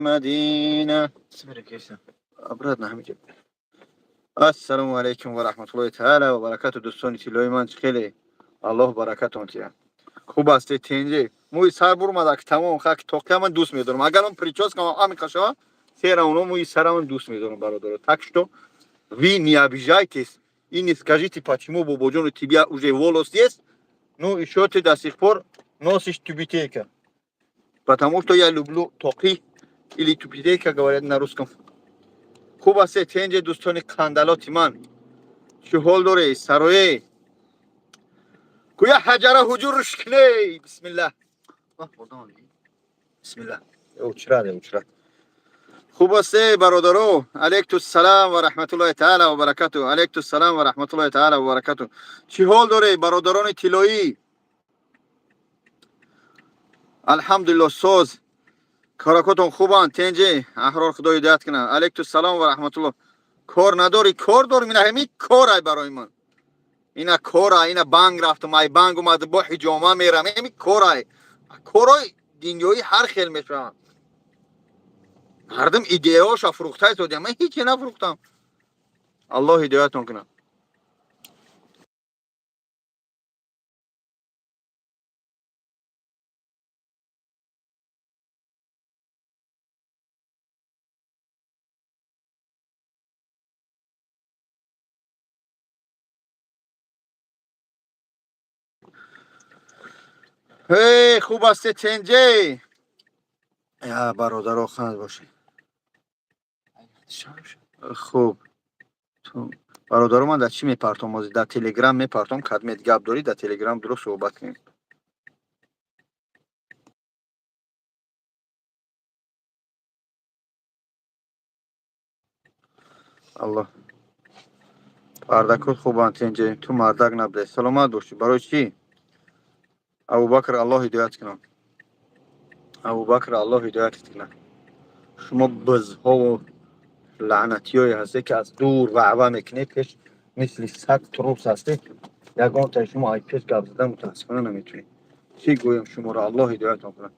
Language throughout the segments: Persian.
مدينة أبردنا همینجا. السلام علیکم و رحمت الله تعالی و برکات. دوستان تیلوی من خیلی الله برکتون تیا خوب است. تینجی موی سر برم که تمام خاک توقع من دوست می‌دارم. اگر من پریچاس کنم آمی کشوا سر اونو موی سر من دوست می‌دارم برادر. Так что вы не обижайтесь и не скажите, почему бабаджон у тебя уже волос есть, ну еще ты до сих пор носишь тюбетейка. Потому что я люблю тоқи или тюбетейка, говорят на русском. خوب است. تینجی دوستان کاندالات من چه حال داره؟ سرایه کویا حجره حجورش کنی. بسم الله. بسم الله. اوچرا. خوب است برادرو. علیکم السلام و رحمت الله تعالی و برکاته. علیکم السلام و رحمت الله تعالی و برکاته. چه حال داره برادران طلایی؟ الحمدلله سوز کارکاتون خوبان. تینجی احرار خدای هدایت کنه. علیکم السلام و رحمت الله. کار نداری؟ کار دارم. اینا همین کارای برای من. اینا کارای اینا بانگ رفتم. مای بانگ اومد با حجامه میرم. همین کارای دنیایی هر خیل میشم. هردم ایدئاش افروخته شده. من هیچی نفروختم. الله هدایتون کنه. هی خوب است تنجی. یا برادر خند باشه. خوب تو برادر من در چی میپرتم؟ در تلگرام میپرتم. کدمت گپ داری در تلگرام درست صحبت کنیم. الله پردکت خوبان تنجی. تو مردک نبده. سلامت باشی. برای چی؟ ابوبکر الله هدایت کنه. ابوبکر الله هدایت کنه. شما بزها و لعنتی های هسته که از دور وعوه میکنه پیش مثل سگ تروس هسته. یکان تا شما ای پیش گپ زدن متاسفانه نمیتونی. چی گویم شما را؟ الله هدایت کنه.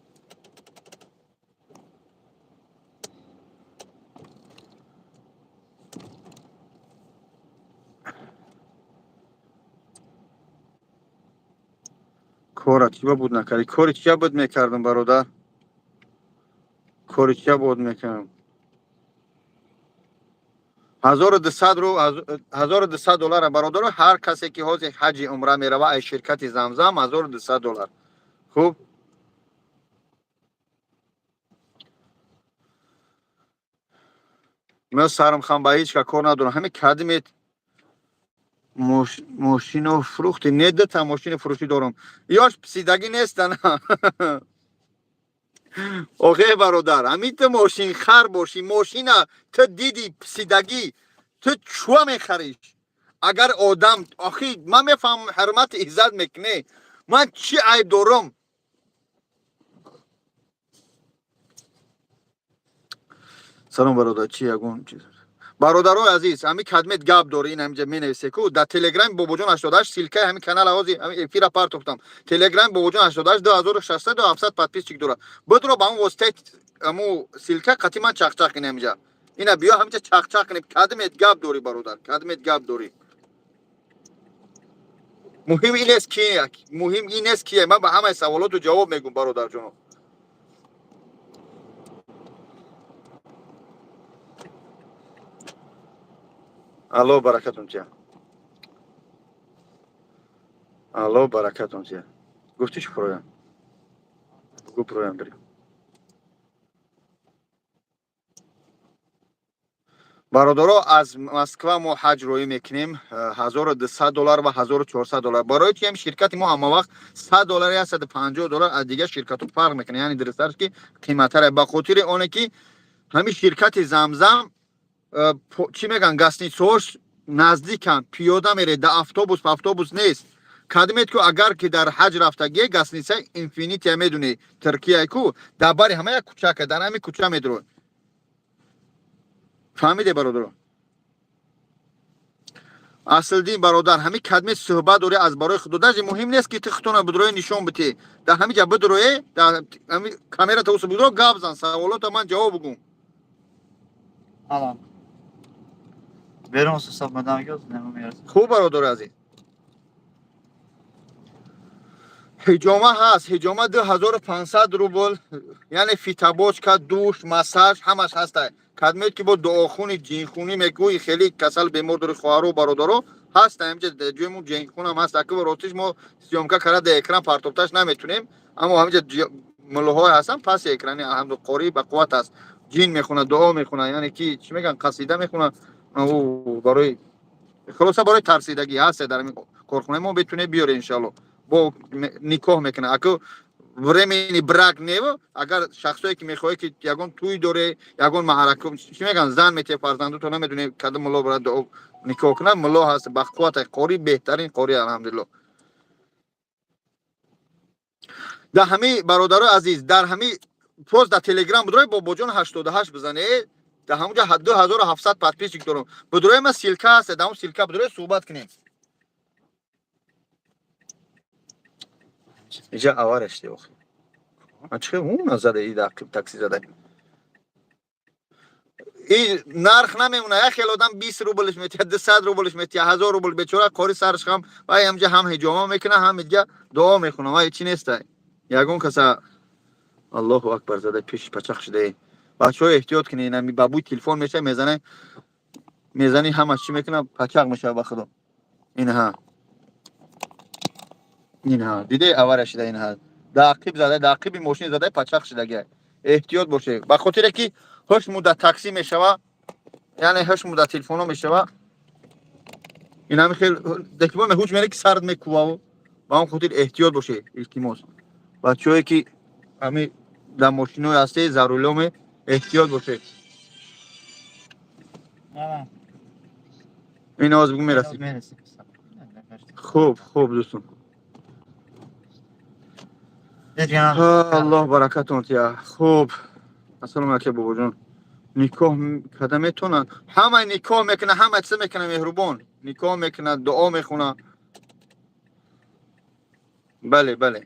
کارت چی بود نکردی؟ کاری چی بود میکردم برادر؟ کاری چی بود میکردم؟ $1200 برادر. هر کسی که حاضر حج عمره میروه ای شرکت زمزم $1200. خوب من سرم خم به هیچ که کار ندارم. همین کدمت ماشین و فروختی نده تا ماشین فروشی دارم. یاش پسیدگی نیستن. آخه برادر همین تو ماشین خر باشی. ماشین تو دیدی پسیدگی تو چوا میخریش؟ اگر آدم آخه من میفهم حرمت عزت میکنه. من چی عیب دارم؟ سلام برادر. چی یگون چیز برادرای عزیز همین کدمت گپ داره. این همینجا می نویسه کو در تلگرام باباجان 88 سیلکه همین کانال آوازی همین افیرا پارت گفتم. تلگرام باباجان 88 2600 و 700 پادپیس چیک داره. بدرو با اون واسطه امو سیلکه قطعا چاق چاق کنه همینجا. اینا بیا همینجا چاق چاق کنه. کدمت گپ داری برادر. کدمت گپ داری. مهم این است که مهم این است که من به همه سوالات جواب میگم برادر جون. الله برکتون چه. الله برکتون چه. گفتیش پرویم. گو پرویم بریم. برادرها از مسکو ما حج روی میکنیم. $1200 و $1400. برای چی هم شرکت ما همه وقت $100 یا $150 از دیگه شرکت فرق میکنه. یعنی درستش که قیمت به خاطر اونه که همین شرکت زمزم چی میگن گاسنیسوش نزدیکن. پیاده میره. در اتوبوس نیست. کدمت کو اگر که در حج رفتگی گاسنیسه اینفینیتی میدونی ترکیه کو در باری همه کوچه که در همین کوچه میدرو. فهمیده برادر؟ اصل دین برادر همین کدمه صحبت دوره از برای خود درج مهم نیست که تختونه بدروی نشون بده در همین جا بدروی در همین کامera توسط بدرو گپ زن سوالات من جواب بگم Tamam. Verin olsun sapmadan göz ne mi yarısı? خوب برادر عزیز حجامه هست حجامه 2500 روبل یعنی فیتابوچکا دوش مساج همش هست کدمه که با دعاخونی جینخونی میگوی خیلی کسل بیمار داره خواهر و برادرو هست اینجا جوی مو جینخون هم هست اگه روتیش ما سیومکا کرده در اکران پارتوبتاش نمیتونیم اما همینجا ملوهای هستن پس اکرانی الحمد قوی به قوت است جین میخونه دعا میخونه یعنی کی چی میگن قصیده میخونه او برای خلاصه برای ترسیدگی هست در این کارخونه ما بتونه بیاره انشالله با نکاح میکنه اگه времени брак нево агар шахсое ки мехоҳе ки ягон туй доре ягон маҳарака чӣ мегӯянд зан метия фарзандуто намедуне када мулло барад никоҳ кунад мулло ҳаст бахқуввата қори беҳтарин қори алҳамдулилло дар ҳами бародарои азиз дар ҳами пост дар телеграм будрои бобоҷон 88 бизане дар ҳамуҷа 2700 подписчик дорам будрои ма силка ҳаст дар ҳамн силка будрои суҳбат кунем иҷа аварашти охи чӣ уна зада и такси зада и нарх намемуна як хел одам 20 рублш метия 200 рублш метия 1000 рубл бечора кори сарш хам вай ҳамҷа ҳам ҳиҷома мекуна ҳам дига дуо мехуна вай чӣ неста ягон каса аллоҳу акбар зада пеш пачақ шуда бачаҳо эҳтиёт кунед нами бабуй телефон меша мезана мезани ҳамаш чӣ мекуна пачақ мешава ба худо инҳа диде авария шуда инҳа дақиб зада дақиби мошин зада пачақ шудагия эҳтиёт бошед ба хотире ки ҳуш мудда такси мешава яъне ҳуш мудда телефоно мешава инами хел декбо мехуч мере ки сард мекував ба он хотир эҳтиёт бошед илтимос бачаҳое ки ҳами дар мошинои ҳастед заруломе эҳтиёт бошед Tamam. ин оз бугу мерасид Meresi. хуб дӯстон аллоҳ баракатон тия хуб ассалому алайкум бобоҷон никоҳ када метонад ҳамаи никоҳ мекунад ҳама чиза мекунад меҳрубон никоҳ мекунад дуо мехонад бале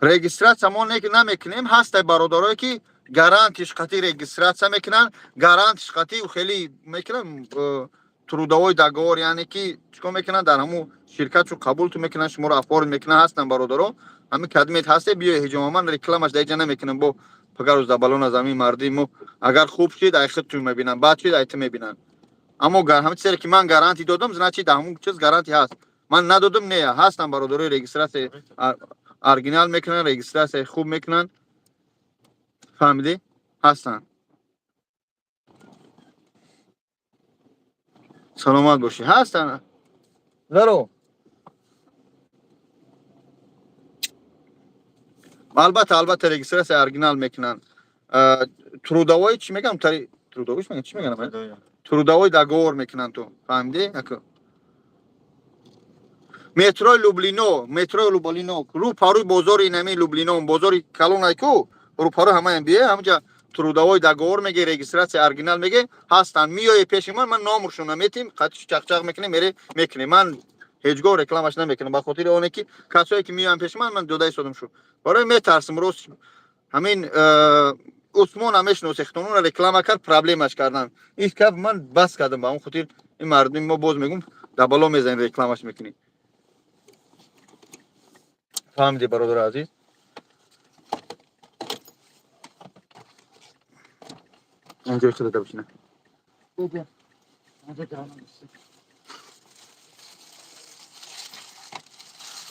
регистратсия мо намекунем ҳастай бародарое ки гарантиш қатӣ регистратсия мекунанд гарантиш қатӣ хеле мекунанд трудовой договор яъне ки чикор мекунанд дар ҳамун ширкатшу қабулту мекунанд шуморо афорид мекунанд ҳастанд бародаро ҳамин кадмет ҳасте биё ҳиҷома ман рекламаш дар ҷа намекунам бо пагару забалона замин марди мо агар хуб шид ай худту мебинанд бад шид ай ту мебинанд аммо ҳамин чизе ки ман гарантӣ додам значит дар ҳамун чиз гарантӣ ҳаст ман надодам не ҳастанд бародарои регистратсия оригинал мекунанд регистратсияи хуб мекунанд фаҳмидӣ ҳастанд саломат бошӣ ҳастанд заро албатта регистратсия оригинал мекунанд трудовой чӣ мегам трудовой чӣ мегам трудовой договор мекунанд ту фаҳмидӣ метрои Люблино рӯпаруи бозори инами Люблино бозори калонай ку рӯпару ҳамаям бие ҳамҷа трудовой договор меге регистратсия оригинал меге ҳастанд миёе пеши ман номашон наметим қатиш чақчақ мекунем мере мекунем ман ҳеҷ гоҳ рекламаш намекунам ба хотири оне ки касое ки миёянд пеши ман дода истодам шу барои метарсим рост ҳамин усмон мешиносед хатонура реклама кард проблемаш кардам ин каб ман бас кардам ба он хотир ин мардуми мо боз мегум дабало мезанем рекламаш мекунем фаҳмиди бародари азиз اینجا چه داده باشینه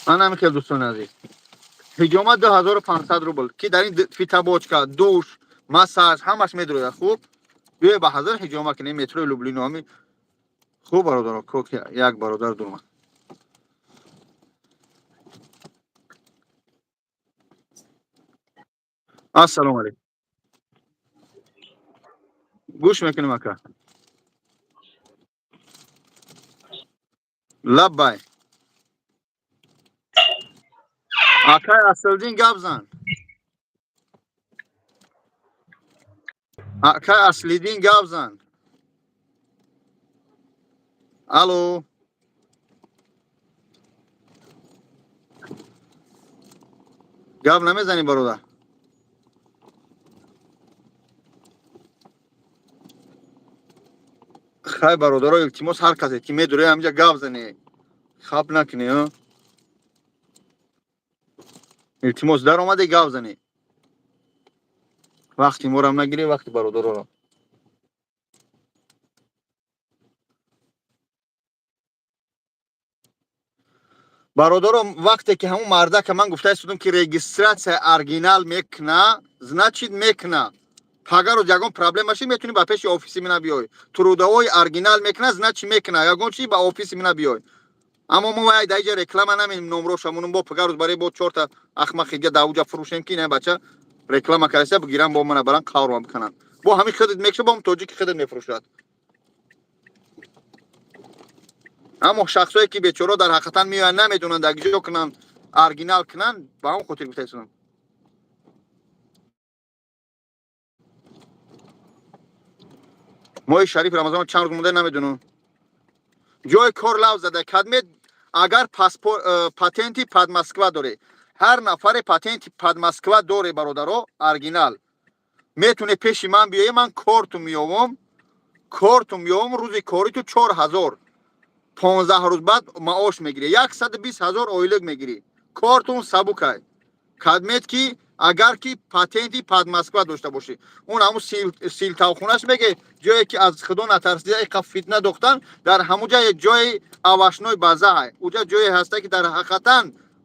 من نمیخیل دوستان عزیز حجامت 2500 روبل که در این فیتابوچکا دوش مساج همش میدروه خوب بیای به حضر حجامه کنیم مترو لوبلینو همی خوب برادر کوک یک برادر دوم السلام علیکم گوش میکنیم اکا لبای اکای اصلدین گپ زن اکای اصلیدین گپ زن الو گپ نمیزنی برادر؟ خیلی برادرها التماس هر کسی که میدونه همینجا گپ زنی، خب نکنی ها. التماس در اومده گپ زنی، وقتی ما رو هم نگیری، وقتی برادرها رو. برادرم وقتی که همون مرده که من گفته شدم که رجیستراسیا ارگینال میکنه، значит میکنه. اگر رو جگان پرابلم باشه میتونی با پیش آفیسی مینا بیای. трудовой ارگینال میکنه، значит میکنه. یگان چی با آفیس مینا بیای. اما ما وای دایجا реклама نمیم نمروشمون با پگروز برای با 4 تا اخمخ دیگه داوجا فروشیم کی نه بچه реклама کردن بگیرن با من برن کارو میکنن. با همین خدمت میشه با هم توجیه خدمت میفروشد. اما شخصایی که بیچاره در حقیقتا میان نمیدونن دگجو کنن ارگینال کنن با هم خاطر گفتن. ما شریف رمضان چند روز مونده نمیدونن جای کار لو زده خدمت. اگر پاسپورت پاتنتی پاد مسکو داره، هر نفر پاتنتی پاد مسکو داره برادرو ارگینال میتونه پیش من بیای، من کارتو میوم، روزی کاری تو 4000 15 روز بعد معاش میگیری، 120000 اویلگ میگیری. کارتون سبوکای خدمت کی اگر کی پاتنتی پاد مسکو داشته باشی. اون همون سیل تاخونش میگه جایی که از خدا نترسیده ای فتنه دختن در همون جای جای آواشنوی بازه های اونجا جایی هسته که در حقیقتا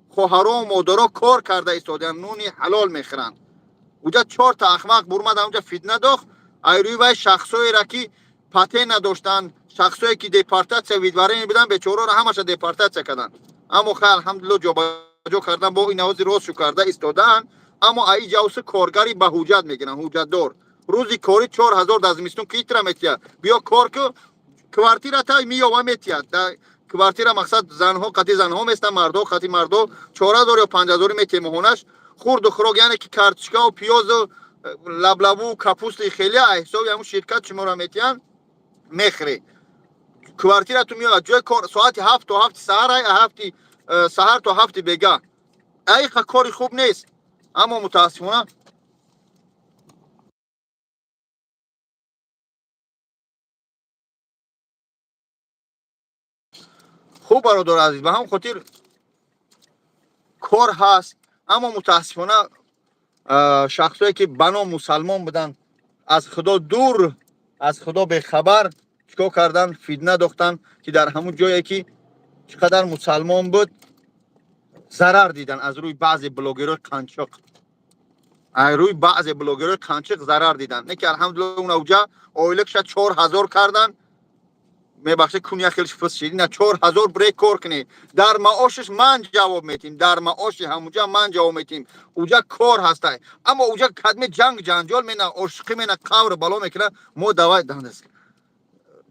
خواهرو و مادرها کار کرده ایستادن نونی حلال میخورن. اونجا 4 تا احمق برمد اونجا فتنه داخت ایروی وای شخصایی را که پاتن نداشتن، شخصایی که دیپارتاسیا ویدواره میبودن بیچاره را همش دیپارتاسیا کردن. اما خیر الحمدلله جو کردن با این نوازی روز شو کرده ایستادن. اما ای جاوس کارگری به حجت میگیرن، حجت دار روزی کاری 4000 دزمیستون کیترا میتیا بیا کار کو کوارتیرا تا میو میتیا کوارتیرا مقصد زنها قتی زنها میستن، مردو قتی مردو 4000 یا 5000 میتی مهونش خورد و خروگ یعنی که کارتشکا و پیاز و لبلبو و کاپوست خیلی حسابی همون شرکت شما را میتیان میخری. کوارتیرا تو میاد جای کار ساعت 7 تا 7 سحر ای 7 سحر تا 7 بیگا ای کاری خوب نیست. اما متاسفانه خوب برادر عزیز به هم خاطر کار هست. اما متاسفانه شخصایی که بنا مسلمان بودن از خدا دور، از خدا به خبر چیکار کردن فتنه داختن که در همون جایی که چقدر مسلمان بود ضرر دیدن از روی بعضی بلاگرای قنچق، ضرر دیدن. نه که الحمدلله اون اوجا اویلکش 4000 کردن میبخشه کنیا خیلی فس شدی نه 4000 بریک کار کنی در معاشش من جواب میتیم، در معاش همونجا من جواب میتیم. اونجا کار هسته اما اونجا کدم جنگ جنجال مینا عشقی مینا قبر بالا میکنه. ما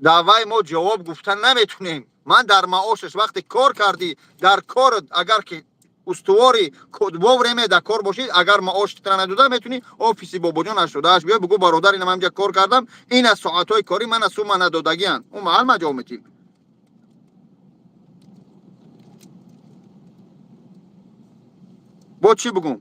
دعوای ما جواب گفتن نمیتونیم. من در معاشش وقتی کار کردی در کار اگر که استواری کدبو رمه در کار باشید اگر معاش تر نداده میتونی آفیسی بابا جان نشده اش بیا بگو برادر اینم همینجا کار کردم این از ساعتای کاری من از سوم ندادگی ان اون محل ما جواب میتیم. با چی بگم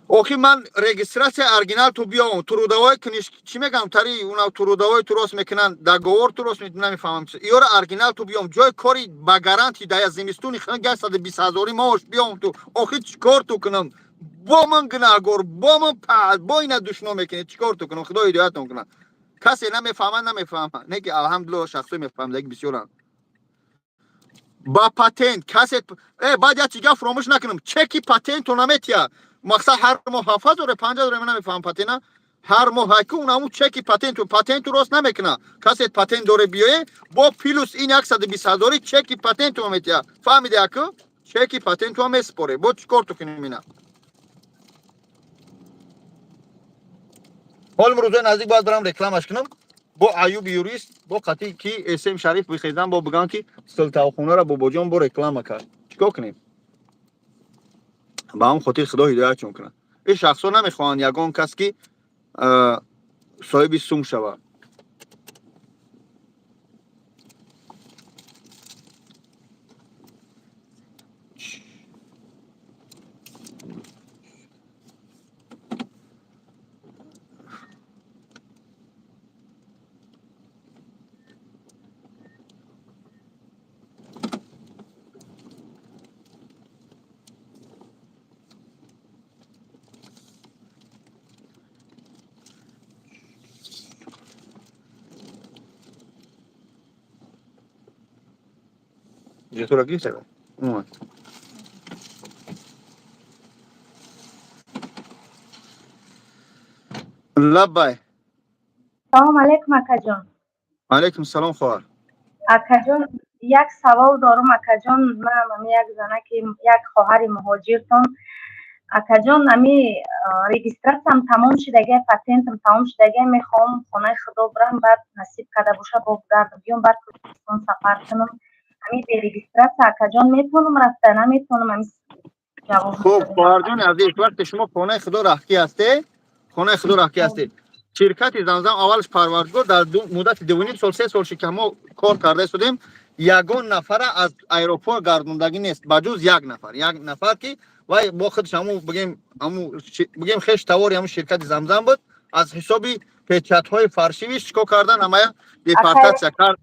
اوکی من رجیستراسیا ارگینال تو بیام трудовой کنیش چی میگم تری اونا трудовой تروس میکنن договор تروس نمیفهمم یورا ارگینال تو بیام جای کاری با گارانتی دای زمستونی خن 120000 معاش بیام تو اوکی چیکار تو کنم با من گناهگار با من پاد با اینا دشمن میکنه چیکار تو کنم خدا هدایت کنه. کسی نمیفهمه نه که الحمدلله شخصی میفهمه دیگه بسیار با پاتنت کسی بعد یا چیگا فراموش نکنم چکی پاتنت تو نمیتیا مقصد هر محافظ داره 5000 من نمیفهم پاتنت هر ماه که اونمو چکی پاتنت تو راست نمیکنه. کسی پاتنت داره بیای با پلوس این 120000 چکی پاتنت تو میتیا فهمیدی اکو چکی پاتنت تو میسپره با چیکار تو کنیم اینا. حال روزه نزدیک باید برم رکلامش کنم با ایوب یوریست با قطعی کی اسم شریف بخیزم با بگن که سلطه خونه را با بجان با رکلام کرد چیکار کنیم با هم خاطر خدا هدایتشون کنه. این شخصا نمیخوان یگان کس که صاحب سوم شود. چطور گیشه اومد لبای سلام علیکم اکا جان. علیکم سلام خواهر اکا جان یک سوال دارم اکا جان. من یک زنه که یک خواهر مهاجرتم اکا جان امی رجیستراتم تمام شدگی پتنتم تمام شدگی میخوام خانه خدا برم بعد نصیب کرده باشه با گردم بیام بعد کردستان سفر کنم امی به رجیسترات اکا جان میتونم رفته نمیتونم امی جواب خوب بده خواهر جان عزیز وقت شما خانه خدا رفتی هستی خانه خدا رفتی هستی شرکت زمزم اولش پروردگار در مدت 2.5 سال 3 سال که ما کار کرده شدیم یگان نفر از ایروپور گردوندگی نیست بجز یک نفر که وای با خودش بگیم خش تواری همون شرکت زمزم بود از حسابی پیچت های فرشیوی شکو کردن همه دیپارتاسیا کرد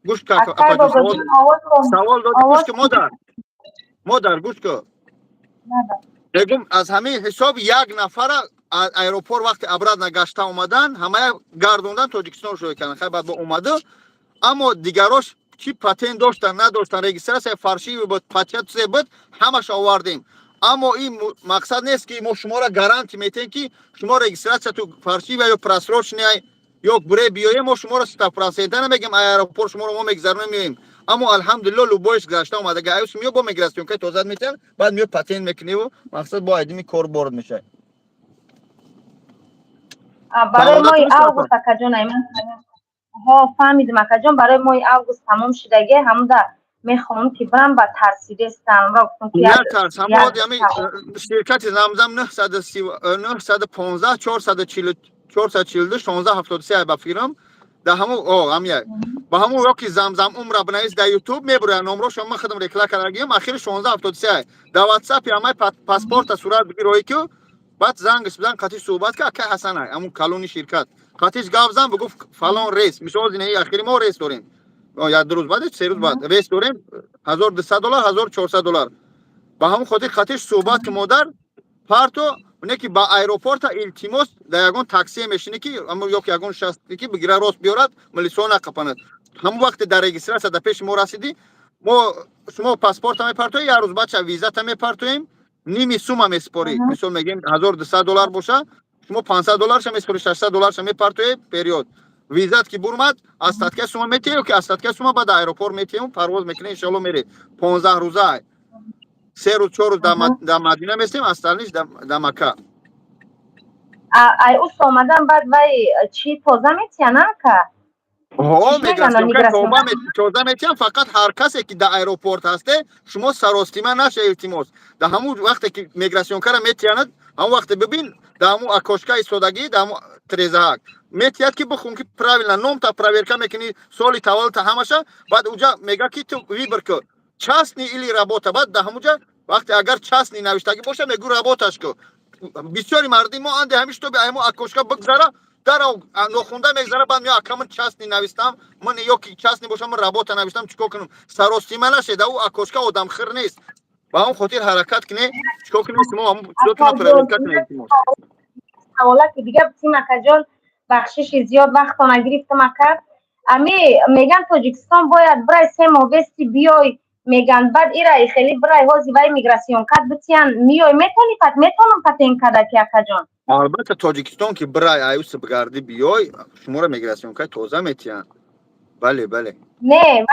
گوش که اکا بابا جان آواز سوال دادی گوش آواز که مادر گوش که ندارم. بگم از همه حساب یک نفر از ایروپور وقتی ابراد نگشته اومدن همه گردوندن تاجیکستان شروع کردن خیلی بعد با اومده اما دیگراش چی پتن داشتن نداشتن رجیستراسیون فرشی بود پتنت بود همش آوردیم اما این مقصد نیست که ما شما را گارانتی میتیم که شما رجیستراسیون تو فرشی و یا پرسروش نیای یا بره بیاییم ما شما را استفراسی نمیگیم ایروپور شما رو ما میگذرونیم اما الحمدلله لوبویش گشته اومده گایوس میو با میگراسیون که توزاد میتن بعد میو پتن میکنی و مقصد با ادمی کار برد میشه برای ماه اوگوست اکا جان ایمان ها فهمیدم اکا جان برای ماه اوگوست تمام شدگی همون میخوام که برم با ترسیدستان را گفتم که نه ترس همه همی شرکت زمزم 915 442 1673 با فیرم در همون همیه با همون وقتی زمزم عمر بنویس در یوتیوب میبره نمره شما خودم ریکلا کردم اخیر 1673 در واتساپ همه پاسپورت صورت بگیروی که بعد زنگش بزن قطعی صحبت که حسن های همون کلونی شرکت قطعیش گفت بگفت فلان ریس میشه اینه اخیری ما ریس داریم یا 2 روز بعد 3 روز بعد ریس داریم $1200 $1400 با همون خاطرش صحبت که مادر پارتو اونه که با ایروپورت التیموس در یگان تاکسی میشینه که اما یک یگان شخصی که بگیره راست بیارد ملیسون نقپاند همون وقت در رجیستراسیون در پیش ما رسیدی ما شما پاسپورت هم پارتوی یا روز بعد ویزا هم پارتویم نیمی سوم هم اسپوری مثلا میگیم $1200 باشه شما $500 هم اسپوری $600 هم پارتوی پریود ویزات که برمد از تاتکه سوم میتیو که از تاتکه سوم بعد ایروپور میتیم پرواز میکنه ان شاء الله میره 15 روزه 3 روز 4 روز در مدینه میستیم از تالنیش در مکه ای اوست آمدن بعد وای چی تازه میتین که میگراسیون که توبه میتیم فقط هر کسی که در ایروپورت هسته شما سراستیمه نشه التیماس در همون وقتی که میگراسیون کار میتیاند همون وقت ببین در همون اکوشکا ایستادگی در همون تریزهاک میتیاد که بخون که правильно نام تا проверка میکنی سالی تولد همشه بعد اونجا میگه که تو выбор که частный или работа بعد در همونجا وقتی اگر частный نوشتگی باشه میگو работаش که بسیاری مردی ما انده همیشه تو به همون اکوشکا بگذره در نخونده میگذره بعد میگه اکا من چسنی نوشتم من یکی چسنی باشم من رابطه نوشتم چیکار کنم سراسیمه نشه او اکوشکا آدم خیر نیست با اون خاطر حرکت کنه چیکار کنیم ما هم چیکار کنیم حرکت کنیم حوالا که دیگه بسیم اکا جان بخشش زیاد وقت نگرفتم اکا امی میگن تاجیکستان باید برای 3 ماه بستی بیای میگن بعد ایرای خیلی برای هازی وای میگراسیون کد بتیان میای میتونم پتین کده که اکا جان البته تاجیکستان که برای ایوس بگردی بیای شما را میگراسیون که تازه میتیان بله نه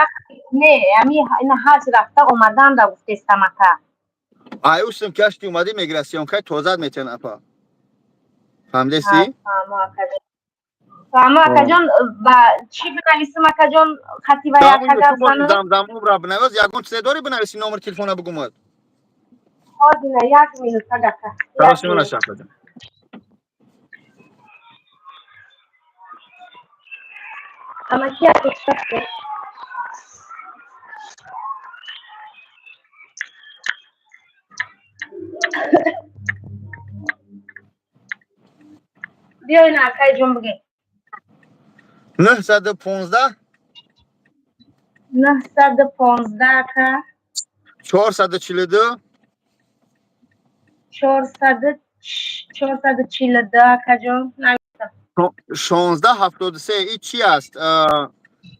نه امی این حاج رفته اومدن در گفتستم اکا ایوسم کشتی اومدی میگراسیون که تازه میتیان اپا فهمده سی؟ فهمه اکا جان با چی بنویسم اکا جان خطی و یک اگر زنه زمزم را بنویس یکون چیز داری بنویسی نمبر تلفن بگومد آدینه 1 مینوت اکا ترسیم نشه کدم اما کی اکا شخصه بیاین اکای جون بگین 915 اکا 442 442 اکا جون 1673 این چی است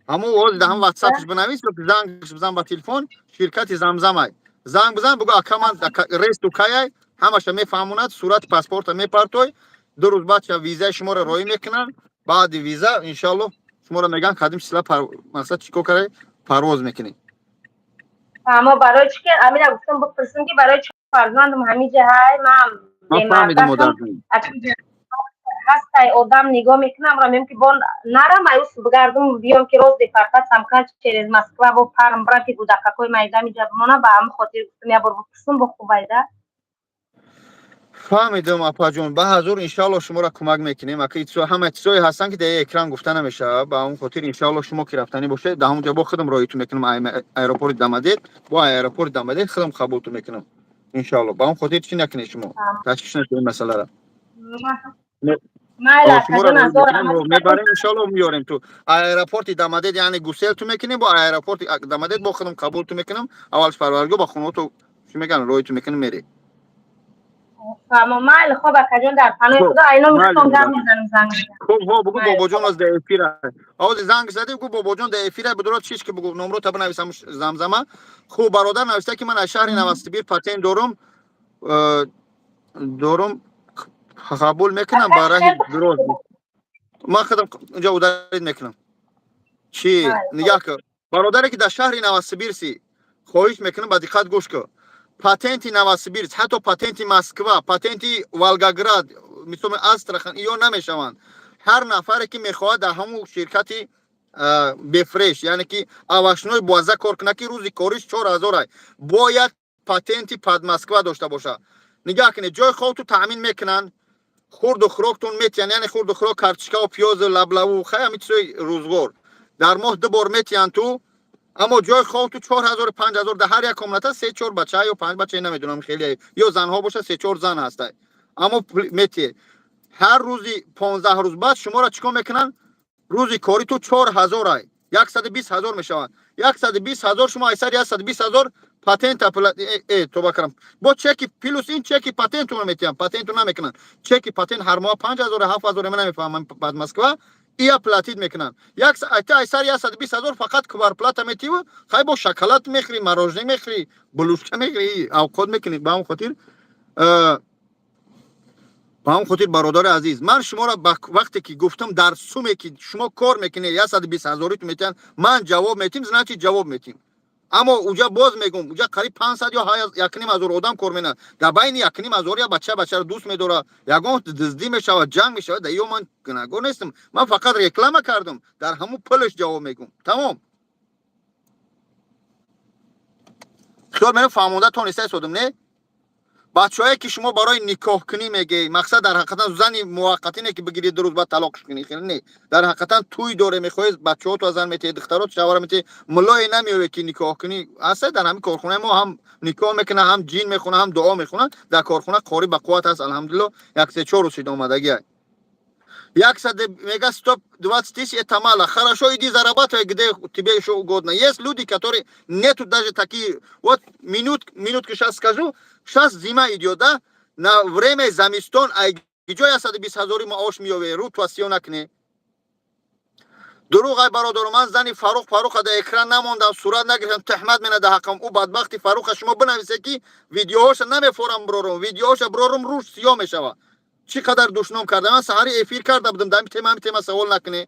همون وال ده هم واتساپش بنویس و زنگش بزن با تلفن شرکت زمزمه زنگ بزن بگو اکا من ریس تو کیای همش میفهموند صورت پاسپورت میپرتوی 2 روز بعد ویزا شما رو روی میکنن بعد ویزا انشالله شما رو میگن قدیم سلا مثلا چیکو کرے پرواز میکنی اما برای چی که امیر گفتم بپرسیم که برای چه فرزندم همینجا های من من فهمیدم مادر بیماردشم اکی هست ای آدم نگاه میکنم را میم که بون نرم ایوس بگردم بیام که روز دیپارتات سمکان چیز مسکوا با پرم براتی بود اکاکوی مایدا میجا بمونه با هم خاطر گفتم یا برو بپرسم با خوبایده فهمیدم اپا جون به حضور انشالله شما را کمک میکنیم اکی تو همه چیزایی هستن که در اکران گفته نمیشه با اون خاطر انشالله شما که رفتنی باشه در همونجا با خودم رایتون میکنم ایروپورت دامادید با ایروپورت دامادید خودم قبولتون میکنم انشالله با اون خاطر چی نکنید شما تشویش نکنید مسئله را ما شما علاقه را جان روی ازار میکنیم عمل و میبریم انشالله میاریم تو ایروپورت دامادید یعنی گوسل تو میکنیم با ایروپورت دامادید با خودم قبولتون میکنم اولش پرورگو با خونه تو چی میگن رایتون میکنیم میری اما ما خب اکجان در پناه خب خدا اینا مالی میخوام گم مادر میزنم زنگ خب ها بگو ما بابا خب جون از دایفیره آواز زنگ زدی بگو بابا جون دایفیره بدرات چیش که بگو نمرو تا بنویسم زمزمه خوب برادر نوشته که من از شهر نوستبیر پاتین دورم قبول میکنم برای دروز ما خودم اونجا ودارید میکنم چی نگاه کن برادری که در شهر نوستبیر سی خواهش میکنم با دقت گوش کن پاتنت نوستبیر حتی پاتنت مسکوا پاتنت والگاگراد مثل استرخان ایو نمیشوند هر نفری که میخواد در همون شرکتی بفرش یعنی که اواشنوی بازه کار کنه که روزی کاریش 4000 باید پاتنت پاد مسکوا داشته باشه نگاه کنید جای خودتو تامین میکنن خورد و خوراکتون میتین یعنی خورد و خوراک کارچیکا و پیاز و لبلو و خیلی چیزای روزگار در ماه 2 بار میتین تو اما جای خودتو 4000 5000 در هر یک کمنات 3 4 بچه یا 5 بچه نمیدونم خیلی یا زنها باشه 3 4 زن هسته اما میتی هر روزی 15 روز بعد شما را چیکار میکنن روزی کاری تو 4000 ای 120000 میشوند 120000 شما ایسر 120000 پاتنت تو بکرم با چکی پلوس این چکی پاتنت رو میتیم پاتنت رو نمیکنن چکی پاتنت هر ماه 5000 7000 من نمیفهمم بعد مسکو یا پلاتید میکنن یک تا ایسر 120000 فقط کبار پلات میتیو خای با شکلات میخری مروژه میخری بلوشکه میخری او کد میکنید با اون خاطر با هم خاطر برادر عزیز من شما را وقتی که گفتم در سومی که شما کار میکنید 120000 تو میتین من جواب میتیم زنچی جواب میتیم اما اونجا باز میگم اونجا قریب 500 یا 1500 آدم کار میکنن در بین 1500 یا بچه رو دوست میداره یگان دزدی میشه جنگ میشه در من گناهگار نیستم من فقط رکلام کردم در همون پلش جواب میگم تمام خیال من فهمونده تو نیسته سودم نه بچه‌ای که شما برای نکاح کنی میگی مقصد در حقیقت زنی موقتی نه که بگیری 2 روز بعد طلاقش کنی خیلی نه در حقیقت توی دوره میخوای بچه‌ها تو زن میتی دخترات شوهر میتی ملای نمیوي که نکاح کنی اصلا در همین کارخونه ما هم نکاح میکنه هم جین میخونه هم دعا میخونه در کارخونه قاری به قوت است الحمدلله یک سه چهار روز اومدگی یک сад میگه стоп 20 тысяч это мало хорошо иди зарабатывай где тебе еще угодно есть люди которые нету даже такие вот минутку сейчас скажу сейчас зима идет да на время замистон а где я 120000 маош миёве ру توصیه نکنه دروغ ای برادر من زنی فاروق در اکران نموندم صورت نگرفتم تهمت منه در حقم او بدبختی فاروق شما بنویسه که ویدیوهاش نمیفورم برورم ویدیوهاش برورم روش سیاه میشوه چقدر دشنام کرده من سحری افیر کرده بودم دمی تیما سوال نکنه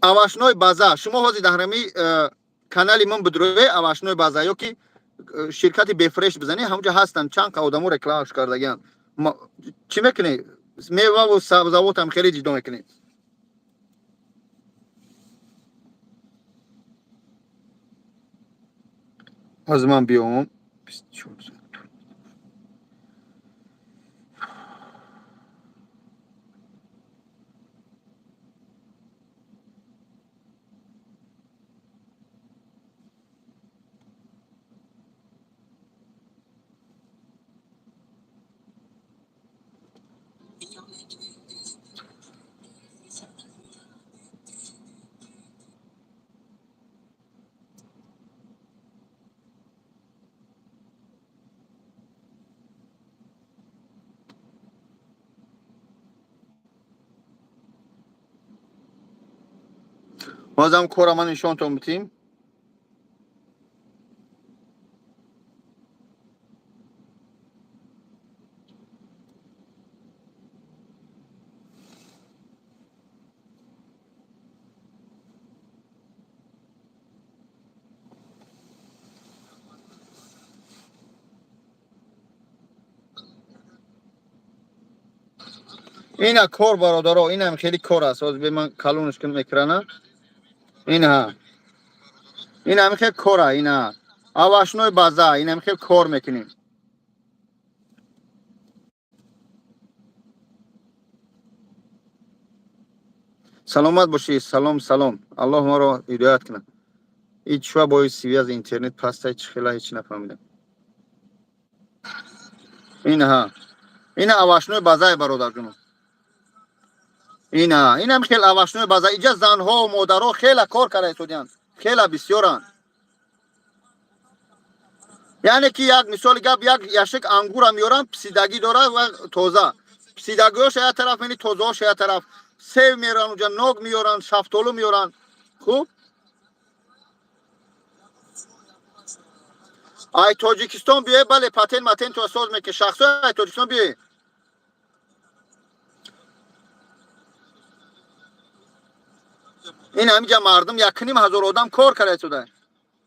اواشنوی بازا شما حاضر دهرمی کانالی من بدروی اواشنوی بازا یا که شرکت بفرش بزنی همونجا هستن چند آدمو رکلامش کردگان چی میکنی میوه و سبزیجات هم خیلی جدا میکنی از من بیام بازم کورا من نشونتون بدیم. اینا کور برادرها، این هم خیلی کور است. از به من کلونش کنم اکرانه. اینا این هم خیلی کوره. اینا آواشنوی بازا، این هم خیلی کور میکنیم. سلامت باشی. سلام سلام. الله ما رو هدایت کنه. هیچ شو باید سیوی از اینترنت پسته هیچ خیلی هیچ نفهمیدم. این آواشنوی بازای برادر جونم. این هم خیلی آواشنوی بازا. اینجا زنها و مادرها خیلی کار کرده سودیان. خیلی بسیارن. یعنی که یک مثال گپ یک یشک انگور میارن پسیدگی داره و تازه. پسیدگیش یه طرف یعنی تازه‌اش یه طرف. سیب میارن اونجا، نوگ میارن، شفتالو میارن. خوب؟ ای تاجیکستان بیه بله پاتن تو اساس میگه شخصا ای تاجیکستان بیه. این همینجا مردم 1,500 آدم کار کرده شده.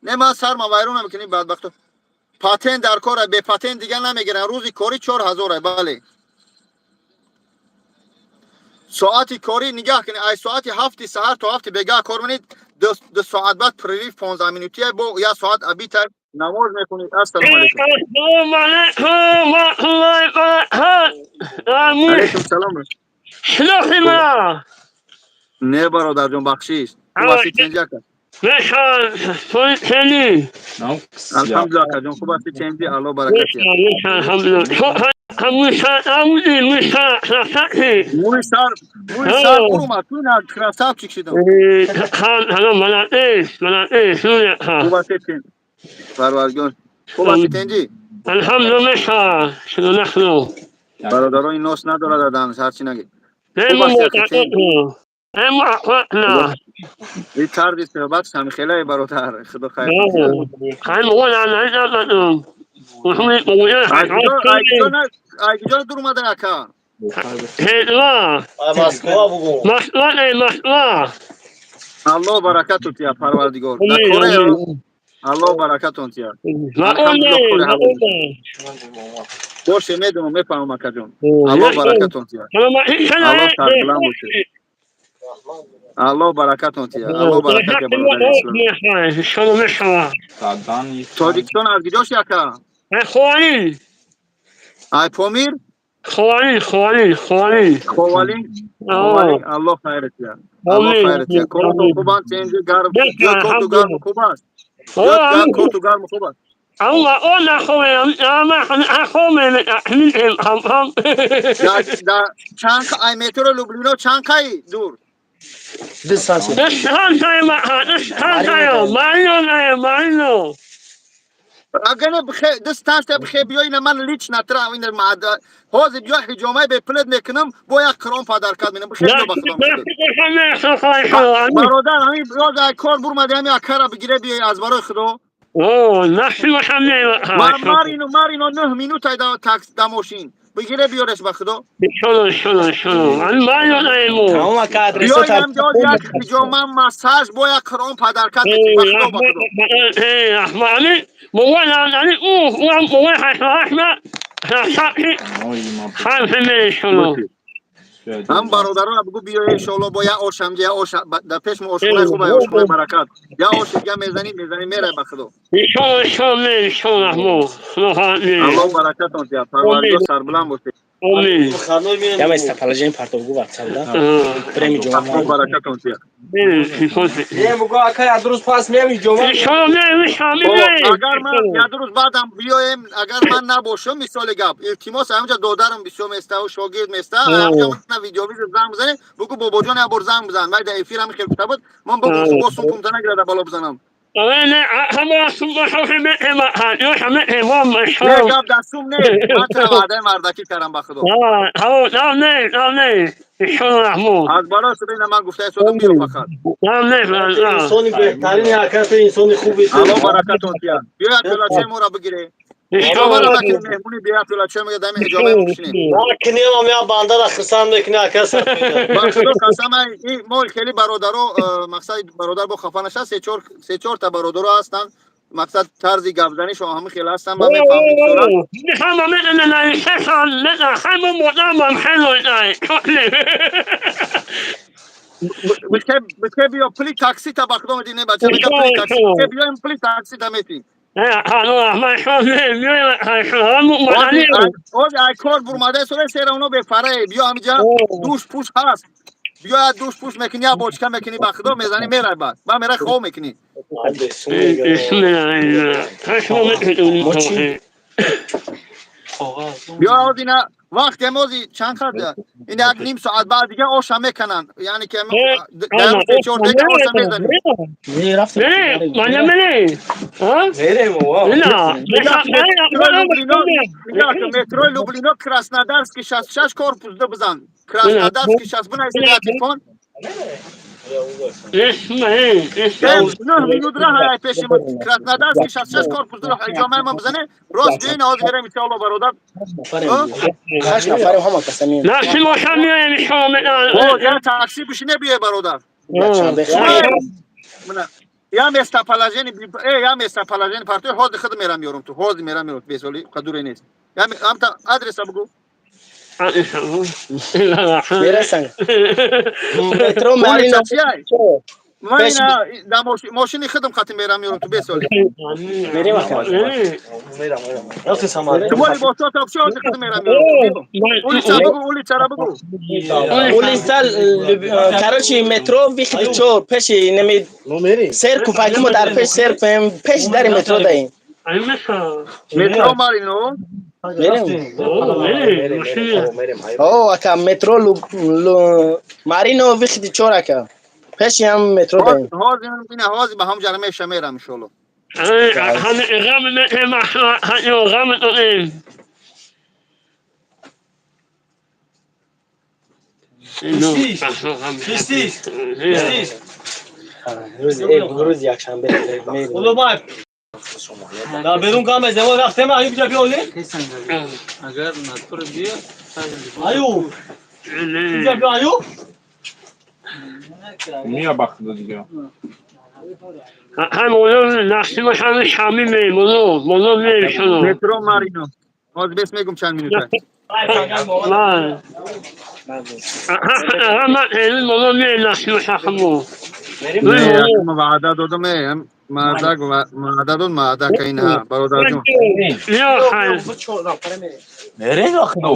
نه ما سر ما وایرون میکنیم بدبختو. پاتن در کار به پاتن دیگه نمیگیرن. روزی کاری 4,000 بله. ساعتی کاری نگاه کنید. ای ساعتی 7 ساعت تا 7 بگاه کار کنید. 2 ساعت بعد پریف 15 مینوتی با یا ساعت ابیتر نماز میکنید. السلام علیکم. علیکم سلام. شلوغنا نه برادر جان بخشیش. خوب هستی چنجا کرد. نشان فلسطینی الحمدلله که جان خوب هستی چنجی الله برکتی. موی سر قرومه توی نه کراساب چکشیدم. خوب هستی چنجی. پروردگار. خوب هستی چنجی. برادران این ناس نداره دادن هرچی نگی. خوب هستی اخی چنجی. این طرز صحبت همین خیلی برادر خدا خیر کنه. ایجا دور اومده اکا. الله برکت تیا پروردگار. دکوره الله برکت تیا. الحمدلله خوره حوال. باشه میدونم میفهمم اکا جون. الله برکت تیا. الله سر بلند باشه. الله برکت تیا. الله برکت برادر اسلام. تاجیکستان از کجاش اکا؟ ای پامیر؟ خوالین الله خیرت یا الله خیرت یا کارتون خوبان چنجی گرم یا کارتو گرم خوب است یا کارتو گرم خوب است در چند ای متر لوبلینا چند کای دور اگر دستانش بخیر بیای نه من لیچ نترا این ماده حاضر بیا حجامه به پلد میکنم با یک کرام پدر کد میکنم بخیر بیا بخدام برادر همین برادر کار برم همین اکرا بگیره بیا از برای خدا مارینو 9 مینوت ایدا تاکس دماشین بگیره بیارش به خدا بیای هم جاز یک حجامه مساج با یک کرام پدر کد میکنم به خدا هم برادران بگو بیا ان شاء الله با یا آشم یا آش در پیش آشونه خوبه آشونه برکت یا آش دیگه میزنی میره به خدا الله برکت اون یا پروردگار سربلند باشه Я место положение портовку ватсап да. Преми жома. الله برکت اون یا Не могу акая друз пас меми жома. اگر من یا روز بعدم بیایم اگر من نباشم مثال گپ التماس همونجا دادرم بسیار مسته و شاگرد مسته همونجا من ویدیو زنگ بزنه بگو بابا جان یه بار زنگ بزن من در افیر هم خیلی بود من بگو خوبا سوم تنه گرده بالا بزنم نه همه صبح شوخی میکنم یه همه ایوان نه میشم گاب دستوم نه من تو رو وعده مردکی کردم به خدا نه ایشون رحمون از بالا شده اینا من گفته شدم میرو فقط نه انسانی بهترین حرکت انسانی خوبی تو. الله برکتون کیا بیا کلاچه مورا بگیره شما رو نکنه مهمونی بیا کلاچه میگه دم اجامه ما بشینیم کنیم هم یا بنده را خسان میکنه اکر سر با میکنه. خدا قسم این مول خیلی برادرو مقصد برادر با خفه نشه سه چهار تا برادرو هستن مقصد طرز گپزنی شما همه خیلی هستن من میفهمم این صورت همه میدونن نه سال نه همه مدام خیلی بچه بیا پلی تاکسی تا بخدا مدینه بچه میگه پلی تاکسی بچه بیا این پلی تاکسی تا میتی اودی ای کار برماده سوره سر اونو بپره بیا همینجا دوش پوش هست بیا دوش پوش میکنی یا بوچکا میکنی بخدا میزنی میره بعد با میره خو میکنی بیا اودینا وقت موزی چند خد این یک نیم ساعت بعد دیگه آشا میکنن یعنی که در روز 4 دقیقه آشا میزنیم میریم بابا. میگه که مترو لوبلینا کراسنودارسکی 66 корпус ده بزن کراسنودارسکی 60 بنای زیر تلفن نه minut راه های پیش کراسنودارسکی 66 корпус ده اجامه من بزنه راست بین از میره میشه الله برادر هشت نفریم همه کسامیم. او یا تاکسی بشینه بیه برادر من یا میستا پلاژن یا میستا پلاژن پارتی هود خود میرم میارم تو هود میرم میارم بیسولی قدوری نیست یا هم تا آدرس بگو میرسن مترو مارینو من اینا در ماشین خودم خاطر میرم میارم تو بیسولی میریم اکر رفتی سامانه تو مالی با تو تا چه خودم میرم میارم تو بیو اولی چا بگو اولی چرا بگو اولی سال کراچی مترو بیخی چو پیش نمی سیر کوپاکیمو در پیش سیر پیش در مترو دهیم مترو مارینو میریم او اکا مترو مارینو بیخی چور اکا پیش هم مترو دهیم هاز اینا هاز به هم جرمه شمیرم ان شاء الله روز یک شنبه میریم در بدون کام ازدواج رفتم ایوب جا بیاولی اگر نطور بیا ایوب اینجا بیا ایوب میا bakdı diyor. هم اونو نقشی ما همه شمی میمونو منو میشونو مترو مارینو هاز بس میگم چند مینوت من من این منو می نقشی ما شخمو نه اما وعده دادم هم وعده دادم وعده که اینها برادر جون یا خیلی Nereye bakdı o?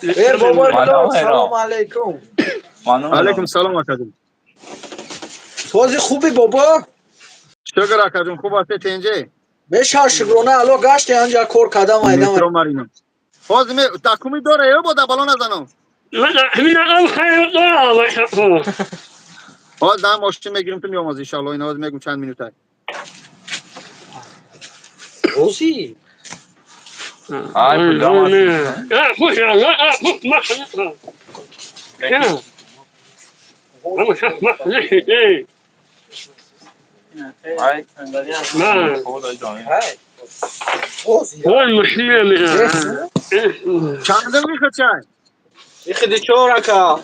بیر بابا سلام سلام علیکم علیکم سلام اکادم توزی خوبی بابا شکر اکادم خوب هستی تنجه بشار شکرونه الو گشتی انجا کور کدام ایدم مترو مارینو هاز می تکومی داره یا با بالون نزنم همین هم خیلی دارم شخمو هاز دام ماشین میگیرم تو میام از ان شاء الله اینا هاز میگم چند مینوت روزی Ay pijama. خوش Ay. ما هو المشكلة چند میخواد چای بیخیدی چورکا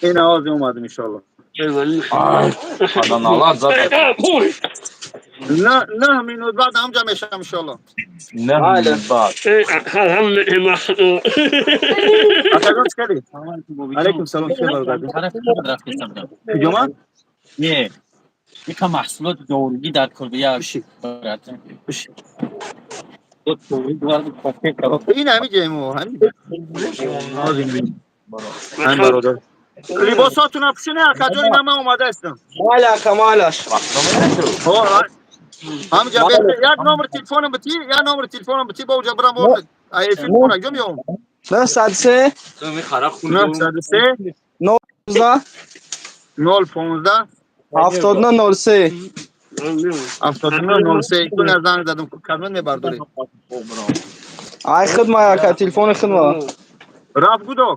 این هاز اومد ان شاء الله Ay. Adanalar zaten. نه مینوت بعد هم جمع میشم ان شاء الله Ne bak. اکادم چکلی علیکم سلام چه برادر کجا یه یکم محصولات دورگی در کلبیه براتون بشی دو تولید وارد پاکت کرد این همین جیمو همین هاز این هم برادر لباساتون اپشنه اکجان اینا من اومده هستم مالا کمالش هم جا بهت یک نمبر تلفنم بتی یا نمبر تلفنم بتی با اوجا برام بول ای فیلم کنه جو میام 903 تو می خراب کنی 903 19 015 7903 7903 تو نزن زدم کارمند میبرداری ای خدمت یک تلفن خدمت رفت گودو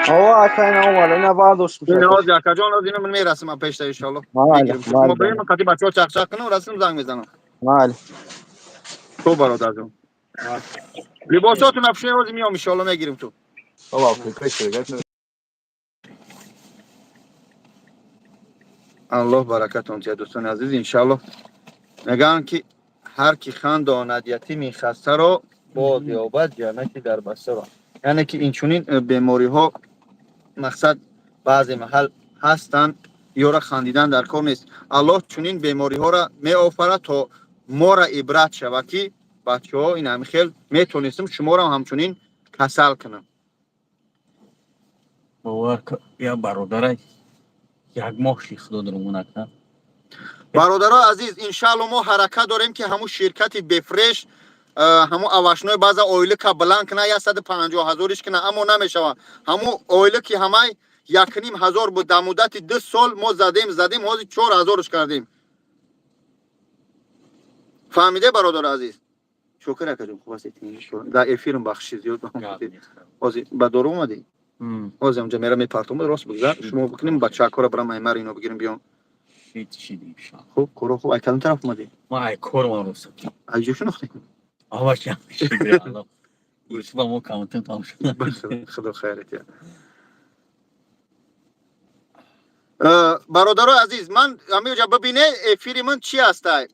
آوا اکای نامال اینا برداشت میشه این آز یکا جان از اینو من میرسم من پیش ان شاء الله میگیرم شما بریم من کتی بچه‌ها چخچخ کنم رسم زنگ میزنم بله تو برادر جان لباساتون افشین روزی میام ان شاء الله میگیریم تو بابا فکر شده الله برکتون تیا دوستان عزیز ان شاء الله میگن که هر کی خنداند یتیم خسته را باز یابد جنتی در بسته را یعنی که این چنین بیماری ها مقصد بعضی محل هستند یا را خندیدن در کار نیست الله چنین بیماری ها را می آفرد تا ما را عبرت شود که بچه ها این خیل میتونستم شما را همچنین کسل کنم باور کن یا برادر یک ماه شیخ دادرمون اکنم برادران عزیز انشالله ما حرکت داریم که همون شرکت بفرش همون اواشنای بعضا اویل که بلند کنه یا 150,000 کنه اما نمیشوه همون اویل که همه 1,500 بود در مدت 2 سال ما زدیم حاضر 4,000 کردیم فهمیده برادر عزیز شکر اکجم خوب است در افیرم بخشی زیاد حاضر با دور اومدی حاضر اونجا میرم میپرتم راست بگذار شما بکنیم بچه کارا برام ایمر اینو بگیریم بیام چی دیشان خوب کارو خوب اکلم طرف اومدی ما ای کار ما رو سکی اجو شناختی آوا چه شکر الله یوسف ما کامنت تام شد خدا خیرت یا برادر عزیز من همینجا ببینه افیری من چی هسته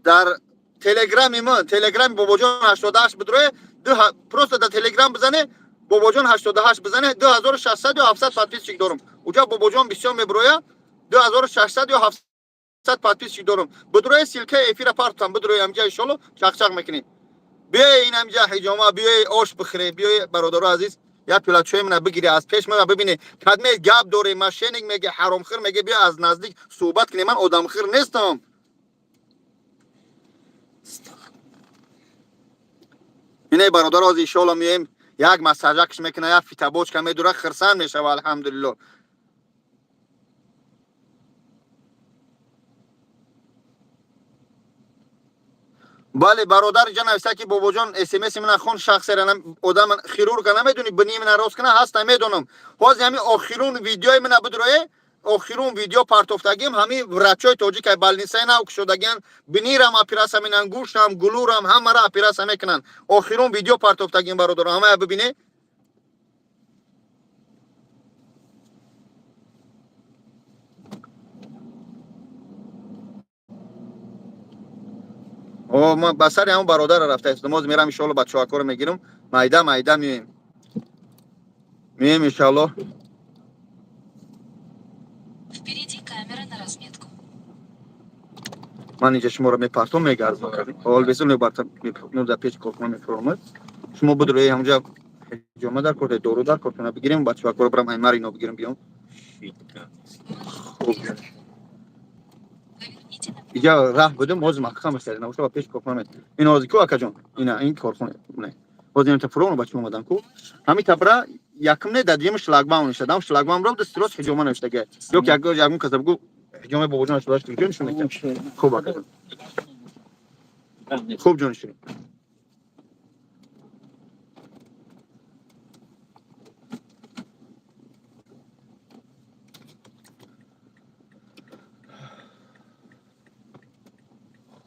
در تلگرام باباجان 88 بدروه پروست در تلگرام بزنه باباجان 88 بزنه 2600 یا 700 پادپیس چیک دارم اونجا باباجان بسیار میبروه 2600 یا 700 پادپیس چیک دارم بدروه سیلکه افیر پارتم بدروه همجا ان شاء الله چاق میکنی بیا این همجا حجامه بیا آش بخره بیا برادر عزیز یا پلاچوی من بگیری از پیش من ببینه کدمه گاب دوره ماشینینگ میگه حرام خیر میگه بیا از نزدیک صحبت کنی من آدم خیر نیستم اینه برادر از ان شاء الله میایم یک مساجکش میکنه یا فیتابوچ که میدوره خرسان میشه الحمدلله بله برادر جان است که بابا جان اس ام اس من خون شخصی را آدم خیرورگ نمیدونی بنی من راست کنه هست نمیدونم باز همین آخرون ویدیو من بدروه آخرون ویدیو پارتوفتگیم همین ورچای توجیک بالنیسای ناوک شدگان بنیرم اپیراس من انگوشم گلورم همه را اپیراس میکنن آخرون ویدیو پارتوفتگیم برادر همه ببینه او ما بسر همون برادر رفته است نماز میرم ان شاء الله بچه‌ها کارو میگیرم مایده میایم ان شاء الله Впереди камера на разметку. من اینجا شما رو میپرتم میگردم اول بزن میبرتم میپرتم در پیچ کوفمان میفرماد شما بدروی همونجا جمعه در کرده دورو در کرده بگیریم بچه‌ها کارو برام ایمر اینو بگیریم بیام خوب Поверните на اینجا راه بدم موز مخم است نه واسه پیش کوفمان این از کو اکجون این کارخونه نه باز این تفرون بچه‌ها اومدن کو همین تبرا یکم نه دادیم شلاگباون شدم شلاگباون رو دستروس حجومه نوشته yok یکم کسب گو حجومه بابوجان شده است جون شونه خوب اکجون خوب جون شونه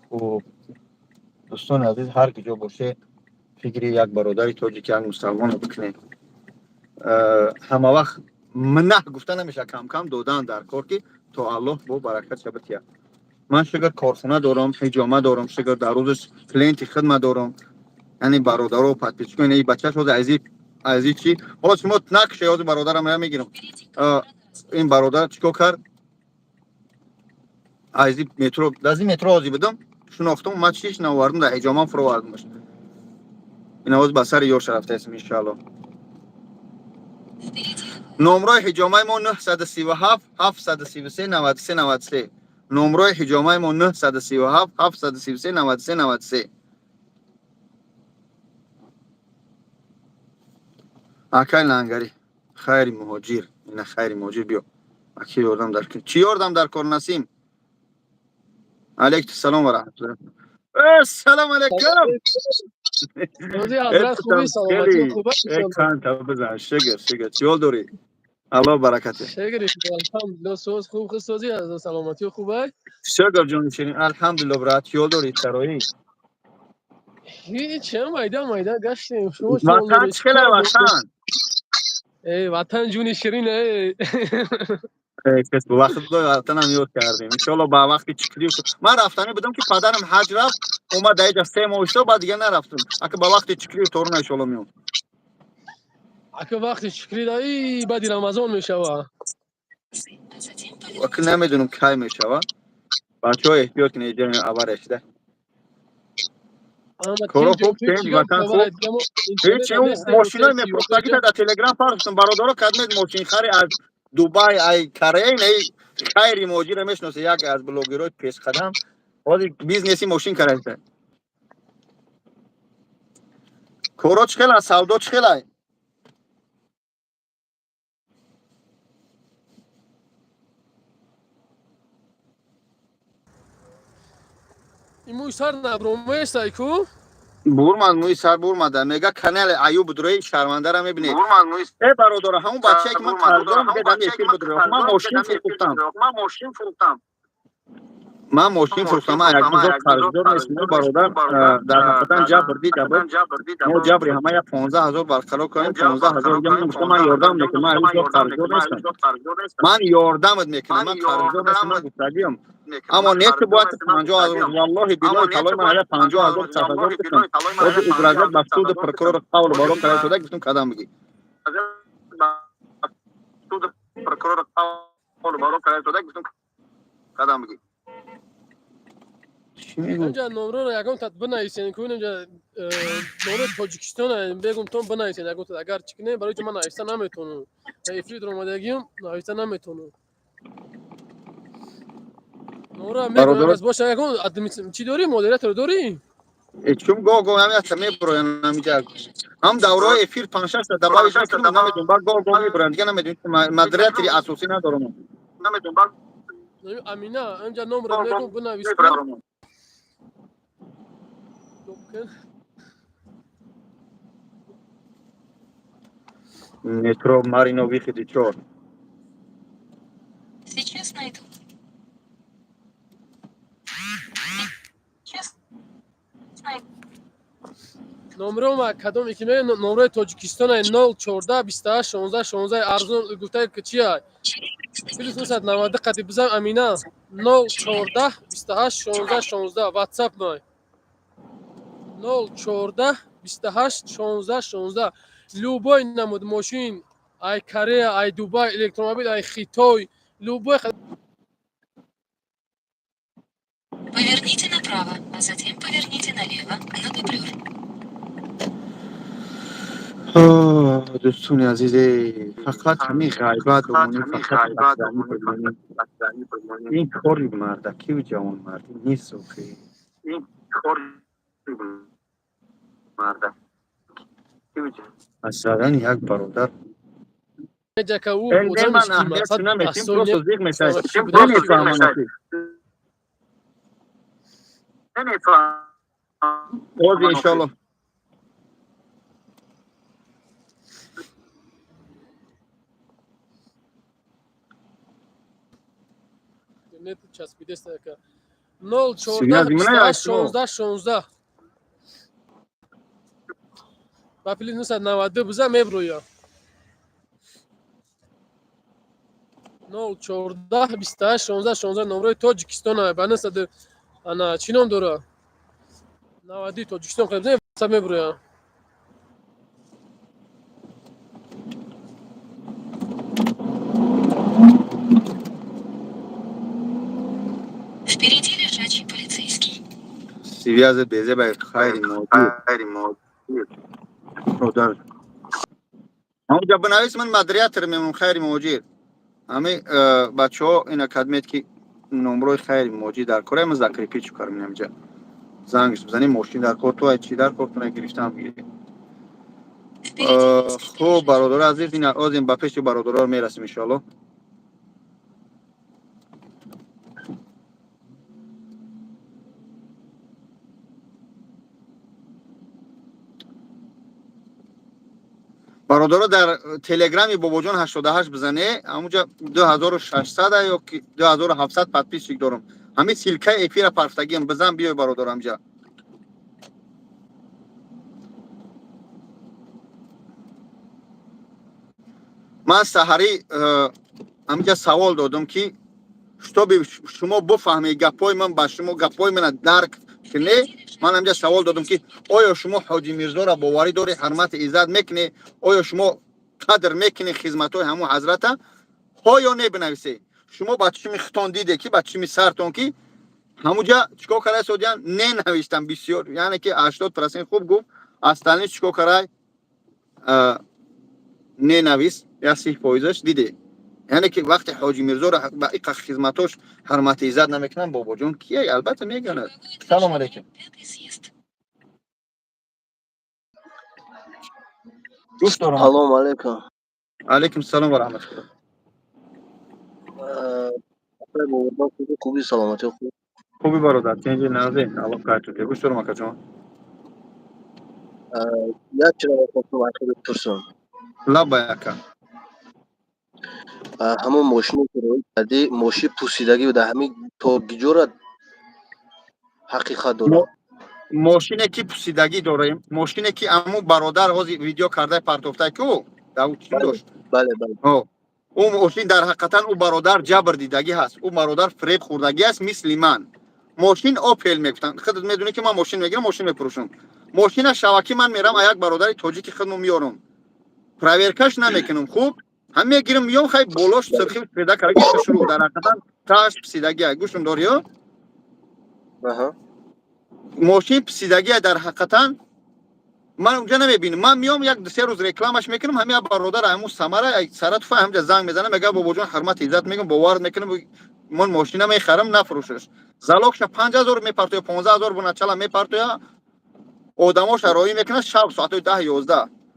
خوب دوستان عزیز هر کی جا باشه فکری یک برادری تاجیکیان مسلمان بکنه همه وقت منح گفته نمیشه کم کم دادن در کار که تا الله با برکت شبتیه من شگر کارخونه دارم حجامه دارم شگر در روزش کلینت خدمت دارم یعنی برادرها پاتپیچ کنه این بچه شده عزیز چی حالا شما نقش یاد برادرم میگیرم این برادر چیکار کرد عزیز مترو لازم مترو ازی بدم شناختم ما چیش نواردم در حجامه فرو آوردمش این آواز بسر یار رفته است ان شاء الله نمره حجامه ما 937 733 93 93 نمره حجامه ما 937 733 93 93 اکل لنگری خیر مهاجر اینا خیری موجود بیا اکی یاردم در کن چی یاردم در کن نسیم علیکم السلام و رحمت الله السلام علیکم روزی حضرت خوبی سلامتی و خوبه کان تا بزن شگر چیول دوری الله برکته شکری الحمدلله سوز خوب خستوزی از سلامتی و خوبه شگر جون شیرین الحمدلله برات چیول دوری تروی هیچ چه مایده گشتیم شما چه وطن چخله وطن ای وطن جون شیرین ای کس به وقت دو وطن هم یاد کردیم انشالله با وقتی چکری من رفتنی بودم که پدرم حج رفت اومد اینجا 3 ماه ایستاد بعد دیگه نرفتم اگه با وقتی چکری تورن انشالله میام اگه وقتی چکری دایی بعد رمضان میشوه وقت نمیدونم کی میشوه بچه‌ها احتیاط کنید اینجا آوارش ده کارو خوب کن وطن خوب هیچ اون ماشینای میفروختگی در تلگرام فرستم برادرها کدمید ماشین خری از دبی ای کرین ای خیری موجی رو میشناسه یک از بلوگرای پیش قدم ولی بیزنسی ماشین کرده کارو چخلا سودا چخلا این موی سر نبرومه است کو بورمند موی سر بورمند میگه کانال ایوب دوری شرمنده را میبینید ای برادر همون بچه‌ای که من قرضدارم میگه دم افیر بدره من ماشین فروختم من ماشین فروختم من یک روز قرضدار نیستم برادر در حقیقت جبر دیده بود ما جبری همه یک 15000 برقرار کنیم 15000 دیگه میگم من یاردم میکنم من روز قرضدار نیستم من یاردمت میکنم من قرضدار نیستم من گفتگیم اما نیت باید 50000 والله بالله تعالی من هر 50000 6000 کردم خود اجازه مقصود پروکورور قول بارو کرده شده گفتم قدم بگی مقصود پروکورور قول بارو کرده شده گفتم قدم بگی اینجا نمره رو یکم تات بنویسین که اینجا نمره تاجیکستان بگم تو بنویسین یکم تات اگر چکنه برای من نوشته نمیتونم افرید رو اومدگیم نوشته نمیتونم نمره میگم از باشه یکم چی داری مدیریتور داری چون گو همین است میبرن نمیجا هم دوره افیر 5 6 تا دبا اینا که نمیدونم بعد گو میبرن دیگه نمیدونم مدیریتی اساسی ندارم نمیدونم بعد امینه اینجا نمره میگم بنویسین метро Марино выходе чёрт. Сейчас найду. Сейчас найду. نمره ما کدوم یکی میگه نمره تاجیکستان 014 28 16 16 ارزون گفته که چیه پلیس 990 قطعی بزن امینه 014 28 16 16 واتساپ مای 014 28 16 16 любой نمود ماشین ای کره ای دبی الکترومبیل ای خیتای любой Поверните направо, а затем поверните налево на дублер. دوستان عزیز فقط همین غیبت بمونید فقط این کاری مردکی و جوان مردی نیست اوکی این کاری مردکی مثلا یک برادر جکاو من اهمیت نمیتیم پروسو زیگ میشه نمیفهمانتی اوزی انشالله نت چسبیده است که 014 28 16 16 با پلیس 990 بزن میبرویا 014 28 16 16 نمره تاجیکستان بنست انا چی نام داره 90 تاجیکستان قبل بزن میبرویا Впереди лежачий полицейский. связы безе бай خیلی موجود برادر اما جب بنویس من مدیریتر میمون خیلی موجود همه بچه ها این اکادمیت که نمره خیلی موجود در کره مذاکره پیچ کار می‌کنم اینجا زنگش بزنی ماشین در کار تو چی در کار تو نگرفتم میگیری перейдите خب برادر عزیز این از این با پیش برادرها میرسیم ان شاء الله. برادرها در تلگرامی بابا جان 88 بزنه همونجا 2600 یا 2700 پادپیس چیک دارم همین سیلکه اپی را پرفتگی هم بزن بیای برادر همجا. من سحری همجا سوال دادم که شما بفهمی گپای من با شما گپای من درک کنه. من همجا سوال دادم که آیا شما حاجی میرزا را باوری داری حرمت عزت میکنه؟ آیا شما قدر میکنه خدمت های همون حضرت ها یا نه بنویسه؟ شما بچه می ختان دیده که بچه می سرتون که همونجا چیکار کرای سودیان نه نوشتم بسیار یعنی که 80% خوب گفت اصلا چیکار کرای نه نویس یا 30% دیده. یعنی که وقتی حاجی میرزا را با این خدمتاش حرمت عزت نمیکنن بابا جون کیه؟ البته میگن. سلام علیکم. سلام علیکم. علیکم سلام و رحمت الله. خوبی سلامتی خوب. خوبی برادر چنجی نازه الله کارتو که گوش دارم اکا جان. یک چرا خودتو وقتی بپرسم. لبا یکا. همون ماشینی که روی کردی ماشین پوسیدگی بوده همین تا گیجورت حقیقت داره. ماشینه کی پوسیدگی داره؟ ماشینه کی امو برادر هازی ویدیو کرده پرتوفته که او چی داشت؟ بله بله. او ماشین در حقیقتا او برادر جبر دیدگی هست. او برادر فریب خوردگی است مثل من. ماشین اوپل میگفتن. خودت میدونی که من ماشین میگیرم ماشین میفروشم. ماشین شواکی من میرم یک برادر تاجیکی خودم میارم. پراورکش نمیکنم خوب هم میگیرم میام خیلی بالاش سرخی پیدا کردگی شروع در حقیقتا تاش پسیدگی گوشم داری ها؟ ماشین پسیدگی در حقیقتا من اونجا نمیبینم. من میام یک سه روز رکلامش میکنم همین برادر همون سمره سرت فهمجا زنگ میزنه میگه بابا جون حرمت عزت میگم باور میکنم من ماشینا میخرم نفروشش زلاکش 5000 میپرتو 15000 بنا چلا میپرتو آدماش رایی میکنه شب ساعت 10 11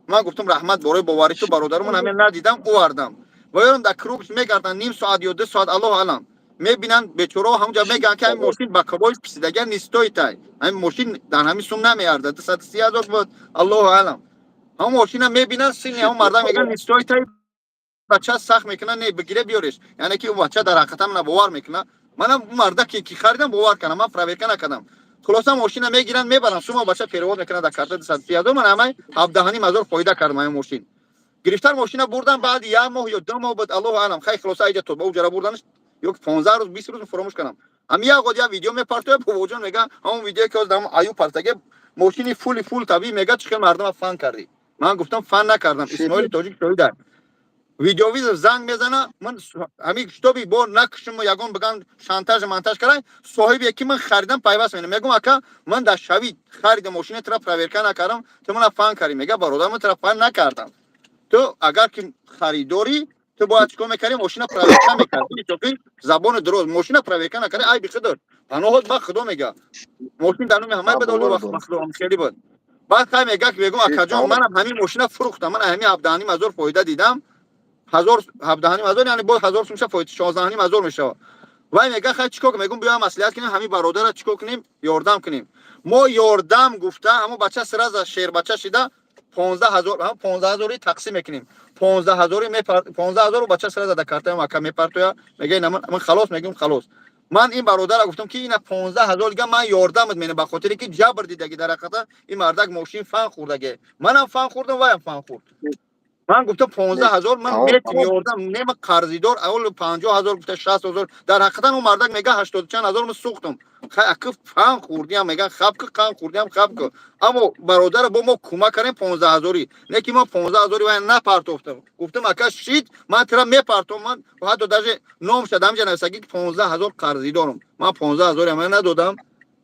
من گفتم رحمت برای باوری تو برادر من همین ندیدم اوردم و یارم در کروکس میگردن نیم ساعت یا 2 ساعت الله علم میبینن بیچاره همونجا میگن که این ماشین با کبای پسیدگی نیستوی تای این ماشین در همین سوم نمیارده 230000 بود الله علم هم ماشینا میبینن سینی هم مردم میگن نیستوی تای بچه سخت میکنن نه بگیره بیارش یعنی که بچه در حقیقت من باور میکنه منم مردا که خریدم باور کنم من فراویکن نکردم خلاصا ماشینا میگیرن میبرن شما بچه پیرود میکنه در کارت 200 من همه 17000 فایده کردم این ماشین گرفتار ماشینا بردن بعد یک ماه یا 2 ماه بعد الله علم خیلی خلاصا ایجا تو با اجرا بردنش یک 15 روز 20 روز فراموش کنم همین یا ویدیو میپرتو بوجون میگه همون ویدیو که از دم ایو پرتگه ماشینی فول طبیعی میگه چه مردم فن کردی من گفتم فن نکردم اسماعیل تاجیک شویده ویدیو زنگ میزنه من همین کتابی با نقشم یگان بگن شانتاژ مونتاژ کردن صاحب یکی من خریدم پیوست میگم اکا من در شوی خرید ماشین طرف پراورکن نکردم تو من فان کردی میگه برادر من طرف فان نکردم تو اگر که خریداری تو باید چیکار میکردی ماشین پراورکن میکردی تو که زبان درست ماشین پراورکن نکردی ای بخدر پناهت با خدا میگه ماشین دانو همه به دولت وقت مخلوق خیلی بود بعد خیلی میگه که بگم اکا جان من همین ماشین فروختم من همین 17000 فایده دیدم 17000 یعنی با 1000 میشه فایده 16000 میشه و میگه خیلی چیکار میگم بیام مصلحت کنیم همین برادر چیکار کنیم یاردم کنیم ما یاردم گفته اما بچه سر از شهر بچه شده 15000 هم 15000 تقسیم میکنیم 15000 15000 بچه سر از کارت ما کم میپرتویا میگه من خلاص میگم خلاص من این برادر گفتم که اینا 15000 دیگه من یاردم میکنم به خاطر که جبر دیدگی در حقیقت این مردک ماشین فن خوردگه منم فن خوردم و هم فن خورد من گفتم 15000 من میتونم یاردم نیم قرضیدار اول 50000 گفته 60000 در حقیقت اون مردک میگه 80 چند هزار من سوختم خب فهم خوردیم میگن خب که قن خوردیم خب که اما برادر با ما کمک کردیم 15000 نه که ما 15000 و نپرتوفتم گفتم اکا شید من ترا میپرتم من حتی درجه نام شدم جنسگی 15000 قرضیدارم من 15000 من ندادم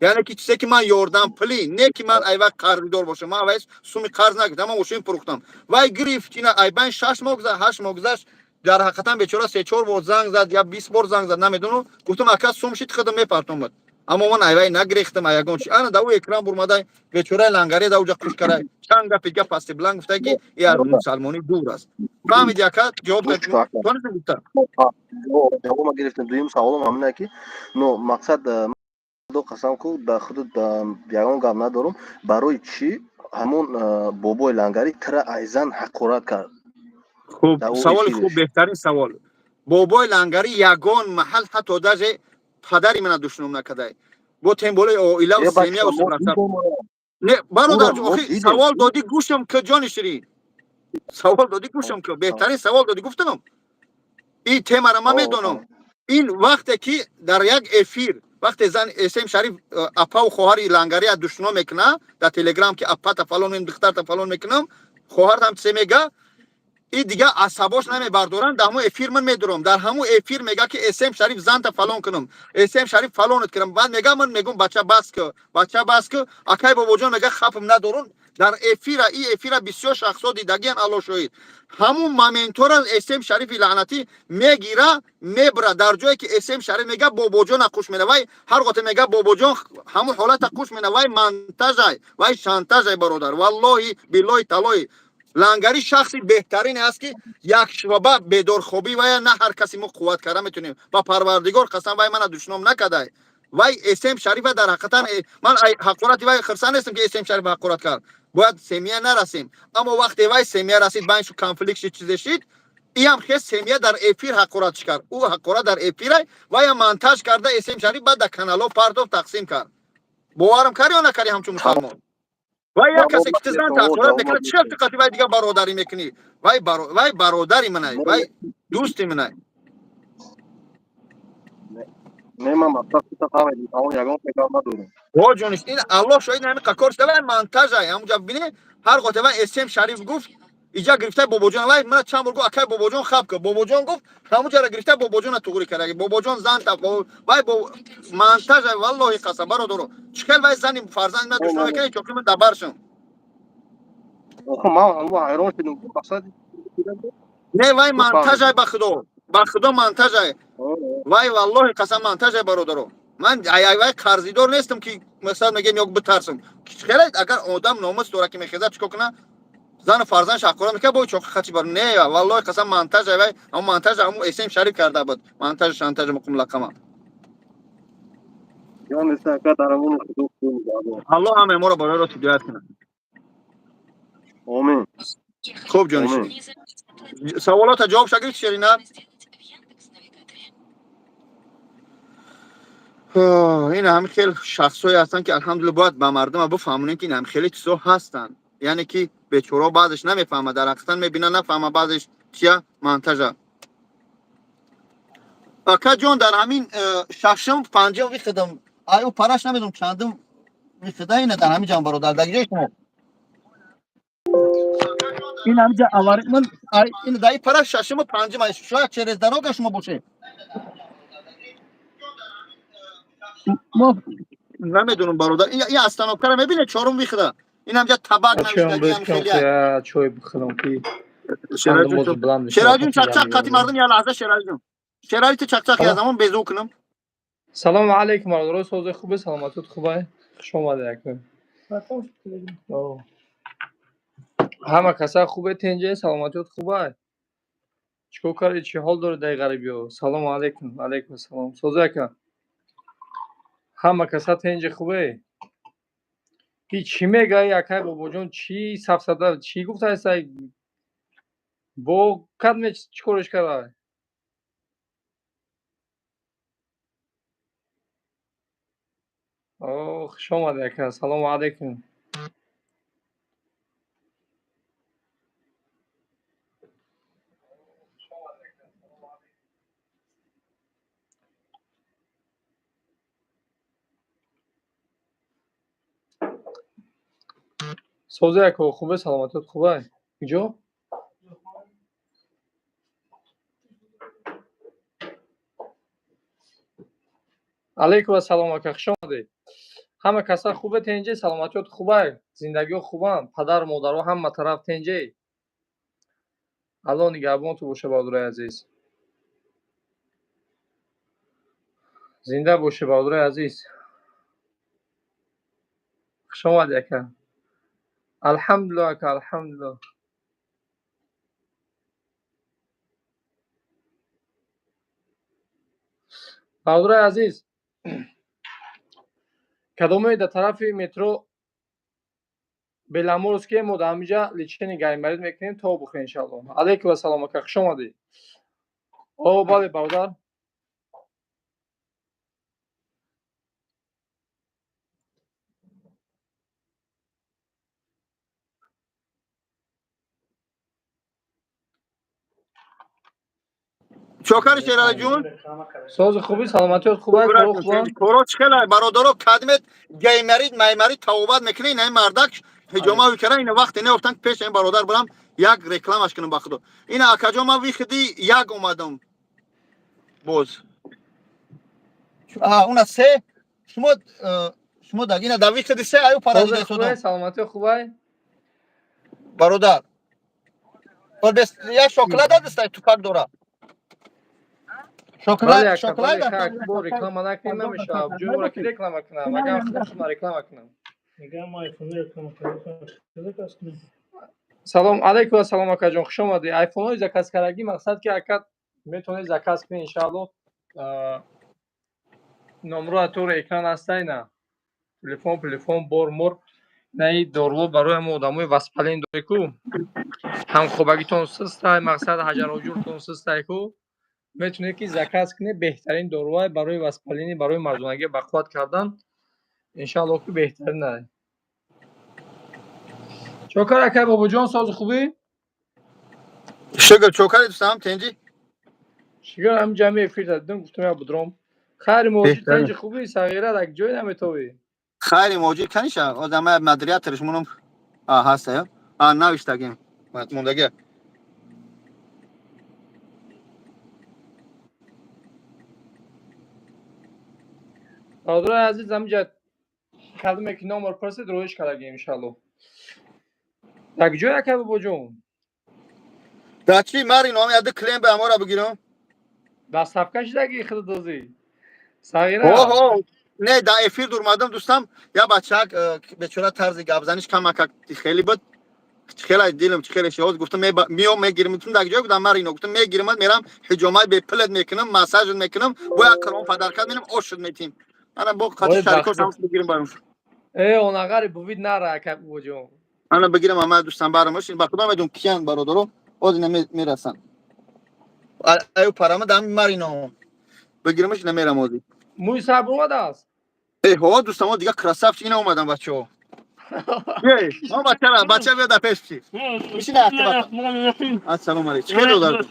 یعنی که چیزی که من یاردم پلی نه که من ای وقت قرضدار باشم من وایس سومی قرض نگرفتم من ماشین فروختم وای گرفت اینا ای بین 6 ماه گذشت 8 ماه گذشت در حقیقت بیچاره 3 4 بار زنگ زد یا 20 بار زنگ زد نمیدونم گفتم اکا سوم شید خودم میپرتم بود اما من ایوای نگریختم ایگون چی انا دو اکرام برماده بیچاره لنگری دو جا خوش کرده چند گپی گپ است بلنگ گفته که ای از مسلمانی دور است فهمید یکا جواب داد تو نگفته جواب ما گرفتیم. دویم سوالم همینه که نو مقصد دو قسم کو در خود یگان گپ ندارم برای چی همون بابای لنگری ترا ایزن حقارت کرد. خوب سوال خوب بهترین سوال بابای لنگری یگان محل حتی در پدری من دشنام نکده با تنبوله اویلا و سیمیا و سبراسر نه برادر جو اخی سوال دادی گوشم که جان شیرین سوال دادی گوشم که بهترین سوال دادی گفتم این تема را من میدونم این وقتی که در یک افیر وقتی زن اسم شریف اپا و خواهر لنگری از دشنام میکنه در تلگرام که اپا تا فلان من دختر تا فلان میکنم خواهر هم چه میگه این دیگه عصباش نمیبردارن در همون افیر من میدارم در همون افیر میگه که اسم شریف زن تا فلان کنم اسم شریف فلانت کنم بعد میگه من میگم بچه بس که اکای بابا جان میگه خفم ندارون در افیر این افیر بسیار شخصا دیدگین الله شاهد همون مومنتور اسم شریف لعنتی میگیره میبره در جایی که اسم شریف میگه بابا جان خوش مینوای هر وقت میگه بابا جان همون حالت خوش مینوای منتجای وای شانتاژای برادر والله بالله تعالی لنگری شخصی بهترین است که یک شبه بدور خوبی و نه هر کسی ما قوت کرده میتونیم با پروردگار قسم وای من دشنام نکده وای اسم شریف در حقیقتا من حقارت وای خرسان نیستم که اسم شریف حقارت کرد باید سمیه نرسیم اما وقتی وای سمیه رسید بینش کانفلیکت چیز شد ای هم خیلی سمیه در افیر حقارت کرد او حقارت در افیر وای مونتاژ کرده اسم شریف بعد در کانال پارت تقسیم کرد باورم کردی یا نکردی همچون مسلمان وای یک کسی که زن تحقیرات میکنه چه ارتقاطی وای دیگه برادری میکنی وای برادری منای وای دوستی منای نه من مقصد تو فهمیدم اون یگان فکر ندارم وا جونش این الله شاید همین کار شده وای مونتاژ همونجا ببینی هر وقت وای اسم شریف گفت اینجا گرفته بابا جان وای من چند بار گفت اکای بابا جان خب که بابا جان گفت همونجا را گرفته بابا جان توغری کرده بابا جان زن تا وای مونتاژ والله قسم برادر چکل وای زنی فرزند من دشمن میکنه چون من دبرشم ما هم حیران شدیم مقصد نه وای مونتاژ به خدا مونتاژ وای والله قسم مونتاژ برادر من وای قرضیدار نیستم که مثلا میگم یک بترسم خیلی اگر آدم ناموس داره که میخزه چیکار کنه زن فرزندش حقوق میکنه با چوک خچی بر نه والله قسم مونتاژ وای اون مونتاژ همون اسم شریف کرده بود مونتاژ شانتاژ مقام لقمه یعنی سکه درمون خودت الله هم ما رو برای رو هدایت کنه آمین خوب جان سوالات جواب شگرد شیرین این هم خیلی شخصایی هستن که الحمدلله باید به مردم بفهمونن که این هم خیلی چیزا هستن یعنی که بیچاره بعضش نمیفهمه در حقیقت میبینه نفهمه بعضش چیه منتجه اکا جان در همین ششم پنجم ویخدم آیا پرش نمیدونم چندم ویخده اینه در همین جان برادر در شما این همینجا اول من این دایی پرش ششم و پنجم شاید چه رزدناک شما باشه ما نمیدونم برادر این استانوکر رو میبینه چهارم ویخده این همجا تباک نوشته هم خیلی های چای بخورم که شیراجون چق قطی مردم یا لحظه شیراجون تو چق یا زمان بیزو کنم سلام علیکم مردم سوز خوبه سلامتت خوبه خوش اومده یک همه کسا خوبه تنجه سلامتت خوبه چیکار کردی چی حال داره در غریبیو سلام علیکم علیکم السلام سوز یک همه کسا تنجه خوبه چی میگه یکای بابا جون چی سفسده چی گفته است با کدم چیکارش کرده اوه خوش اومده یکا سلام علیکم سوز یک خوبه سلامتت خوبه کجا علیکم السلام اکا خوش اومده همه کسا خوبه تنجه سلامتیت خوبه زندگی خوبه پدر مادر و همه طرف تنجه الان نگهبان تو باشه برادر عزیز زنده باشه برادر عزیز خوش آمدی اکا. الحمدلله اکا الحمدلله. برادر عزیز کدومه در طرف مترو بلامورس که ما در همینجا لیچین گایمرید میکنیم تا بخیر انشاءالله. علیکم و سلام اکا خوش آمدی. او بله برادر. چوکر شیرال جون ساز خوبی سلامتی خوبه کارو خوبه. کورو چخلا برادرو کدمت گیمرید میمرید توبت میکنی نه مردک هجوما میکنه این وقت نه افتن پیش این برادر برام یک رکلامش کنم بخدا این اکاجو ما ویخدی یک اومدم باز اون سه شما دگینا دا ویخدی سه ایو پارا دیگه خوبه سلامتی خوبه برادر اور بس یا شکلات دستای تو پاک دورا بله شکلات اکا با رکلام نکنیم نمیشه جون را که رکلام کنم اگر خود شما رکلام کنم سلام علیکم و سلام اکا جون خوش آمدی. آیفون های زکاس کردگی مقصد که اکا میتونی زکاس کنی انشاءالله. نمره تو اکران هست نه تلفن بار نه دارو برای ما آدمای وسپلین داره کو هم خوبگیتون سسته مقصد حجر و جورتون سسته کو میتونه که زکاس کنی بهترین داروهای برای وسپلینی برای مردونگی بقوت کردن انشاءالله که بهترین نه. چوکر اکا بابا جان ساز خوبی؟ شگر چوکر دوستم تنجی شگر هم جمعی افیر دادم گفتم یا بدرم خیلی موجود تنجی خوبی صغیره یک جای نمیتوی خیلی موجود کنیش آدم مدریاترش مونم هست یا نوشتگیم موندگی برادر عزیز همینجا کلمه که نامر پرسید رویش کردگیم انشاءالله. یک جای اکا بابا جون دا چی ماری نام یاد کلیم به امورا بگیرم دست افکش دگی خود دوزی صغیره نه دا افیر دورمادم دوستم یا بچه‌ک به چورا طرز گابزنیش کم خیلی بود خیلی دیلم خیلی شوز گفتم میام میگیرم تو دا جای بودم ماری نو گفتم میگیرم میرم حجامای به پلت میکنم ماساژ میکنم با کرم فدرکات میرم اوشد میتیم انا با خاطر شریکو سامس بگیرم برام اون اگر بوید نره اکا بابا جون انا بگیرم اما دوستم برامش با خدا میدونم کیان برادرو از میرسن ایو پرام دام ماری نو بگیرمش نمیرم اوزی موی صبر اومده است ها دوستان دیگه کراسافت اینا اومدن بچه‌ها ما بچه بیاد پیش چی میشه نه السلام علیکم چه دادار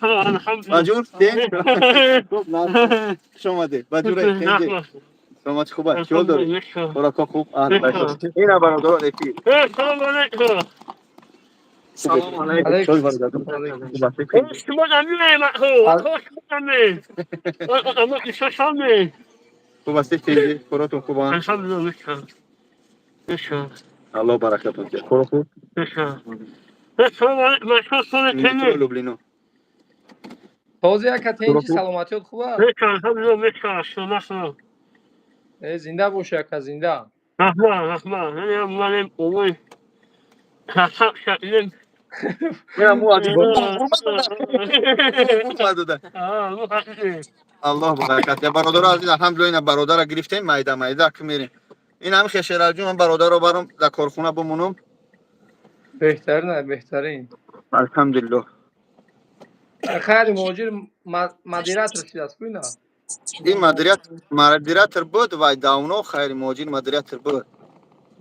باجور دین شما ده باجور دین شما خوبه چه داری برا خوب اینا برادر اکی سلام علیکم سلام علیکم چای برادر شما نمی‌ای ماکو خوش می‌کنی اما ایشون خوب است چی براتون خوبه الحمدلله میشم الله برکتون کنه کارو خوب میشم سلام علیکم لوبلینو تازه اکا تنجی سلامتیات خوبه میشم الحمدلله میشم شما زنده باشه اکا زنده رحمه یعنی اولی حساب شدیم یا مو عادی الله برکت یا برادر عزیز الحمدلله اینا برادر گرفتیم مایده که میریم این هم خشیرال جون برادر رو برام در کارخونه بمونم بهترین بهترین الحمدلله خیلی موجود مدیریت رسید است نه این مدیریت بود و داونو خیلی موجود مدیریت بود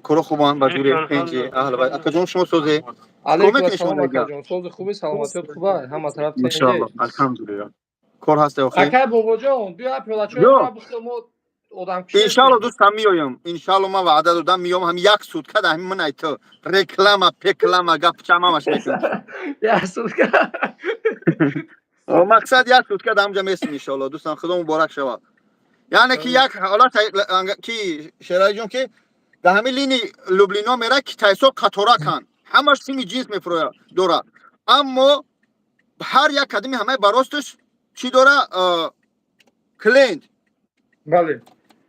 کارو خوبان باجوری پنجی اهل بیت اکا جون شما سوزی علیکم السلام اکا جون سوز خوبی سلامتیات خوبه همه طرف تنجی الحمدلله کار هست اوکی اکا بابا جون بیا پیولچو را بخوام آدم کشی ان شاء الله دوستم میایم ان شاء الله ما وعده دادم میام هم یک سوتکه ده من ایتو رکلام پکلام گپ چمامش میکنم یک سوتکه مقصد یک سوتکه دام جمع است ان شاء الله دوستان خدا مبارک شود یعنی که یک حالت کی شرای جون که ده همین لینی لوبلینا میره که تایسو قطورا کن همش سیمی جنس میفروه داره اما هر یک کدمی همه براستش چی داره کلند بله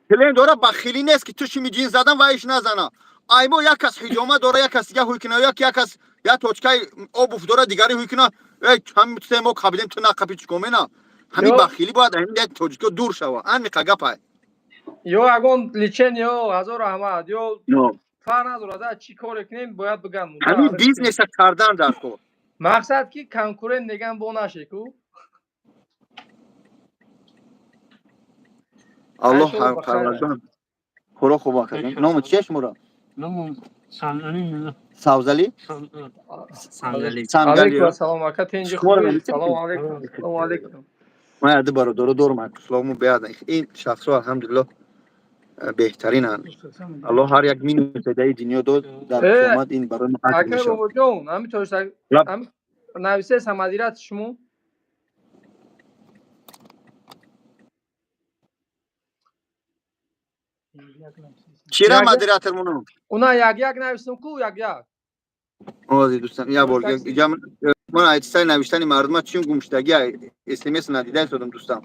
کلند داره بخیلی نیست که تو شیمی جنس زدن و ایش نزنه аймо як кас ҳиҷома дора, як кас дига ҳуйкина, як кас я точкаи обуф дора, дигари ҳуйкина. Ҳами тuse мо қабидем ту нақапи чикомена. Ҳами бахили бояд ҳами як тоҷико дур шава. Ами қагапай. Ё ягон личен ё ҳазор раҳмат ё фарқ надорад чӣ коре кунем бояд бигам. Ҳамин бизнеса кардан дар кор. Мақсад ки конкурент деган бо наше ку. Аллоҳ парвардигор хуро хуба кардем. Номи чиye шумора? Номи Санали. Савзали? Санgali. Алейкум ассалом ака тенҷи хуби. Салом алейкум. Салом алейкум. Ман яди бародаро дорам аклоғмо биядам. Ин шахсо алҳамдулиллоҳ беҳтаринанд. Аллоҳ ҳар як минуте даи дунё дод дар қиёмат ин барои ма ака бобоҷон ҳами тоштак ҳами нависеса мадирати шумо чира модератор муно уна як нависем ку як ози дӯстан я бор ман айтисари навиштани мардума чим гумшудаги смс надида истодам дӯстам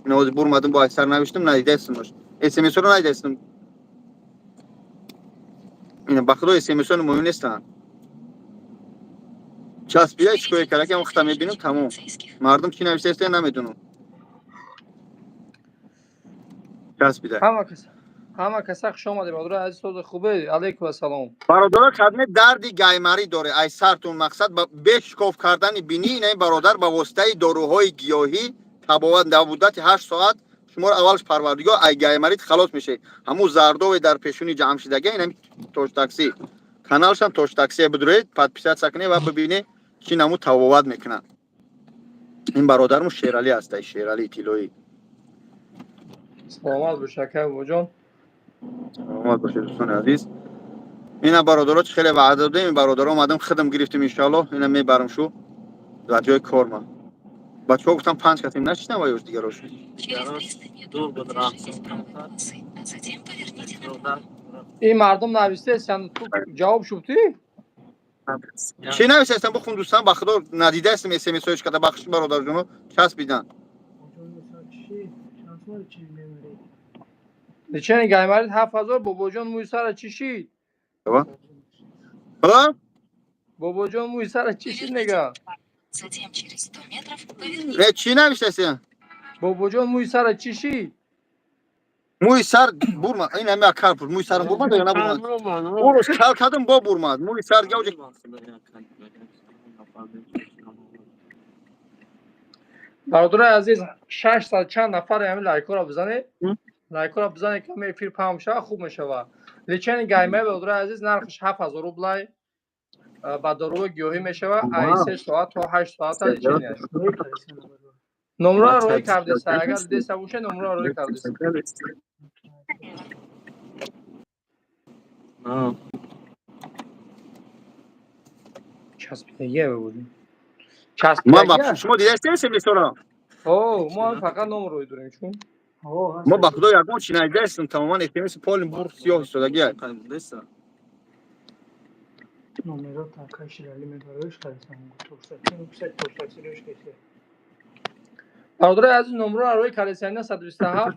ин ози бурмадим бо айтисар навиштам надида истам смсро надида истам ина ба худо смсо муҳим нестанд часпида чикое каракам вақта мебинам тамом мардум чӣ навишта ист намедунам часпида ҳама каса хуш омадед бародари азиз сози хубе алейкум ассалом бародаро кадме дарди гаймарӣ доре ай сартун мақсад ба бешикоф кардани бинӣ ин бародар ба воситаи доруҳои гиёҳӣ табоват дар муддати 8 соат шуморо аввалш парвардигор ай гаймарид халос мешавед ҳамун зардове дар пешуни ҷамъшидага ин тоштакси каналшам тоштакси бидуред подписатсия кунед ва бибинед ки наму табоват мекунад ин бародарму Шералӣ аст Шералӣ Тилоӣ саломат бош ака бобоҷон саломат бошед дӯстони азиз ина бародаро хеле ваъда додем ин бародаро омадам хидм гирифтем иншоаллоҳ ина мебарам шу дар ҷои корма бачаҳо гуфтам 5 касем нашидан ва ёш дигарош ин мардум навистесан ту ҷавоб шуфтӣ чӣ нависаистам бихун дӯстан ба худо надидаистам смсоиш када бахши бародарҷоно часпидан личени гаймарид 7000 бобоҷон мӯи сара чӣ шид бобоҷон мӯи сара чӣ шид нега чӣ навиштаистам бобоҷон мӯи сара чӣ шид мӯи сар бурмад ин ами акар буд мӯи сарам бурмад ё набурмад урус кал кардам бо бурмад мӯи сар гавҷа бародари азиз 600 чанд нафаре ҳамин лайкора бизанед лайкора бизанед ки ҳамин эфир паҳм шава хуб мешава личени гаймаи бародари азиз нархш 7000 рублай ба доруи гиёҳӣ мешава ай 3 соат то 8 соата личени аст номеро роӣ кардеса агар диста боша номеро роӣ кардеса часпидагие бубудем ман ба шумо дидаистем смсоро мо фақат номер роӣ дорем чун мо ба худо ягон чи надидаистам тамоман смс полин бур сиёҳ истодагия номеро така Шералӣ мебароиш харисам бародари азиз номеро роӣ кардеса 127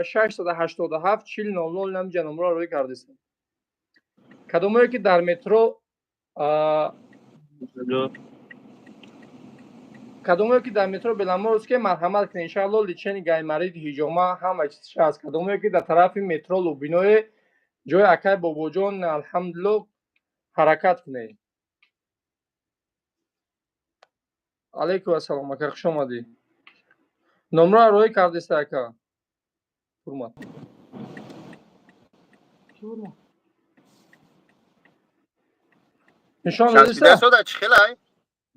687 4000 намҷа номеро роӣ кардеса кадомое ки дар метро кадомое ки дар метро Беломорск марҳамат кунед иншоаллоҳ личени гаймарид ҳиҷома ҳама чиз аст кадомое ки дар тарафи метро лубиное ҷои акай бобоҷон алҳамдулиллоҳ ҳаракат кунед алейкум ассалом ака хуш омадед номеро роӣ кардеса ака ҳурмат нишон дадиста сода чӣ хелай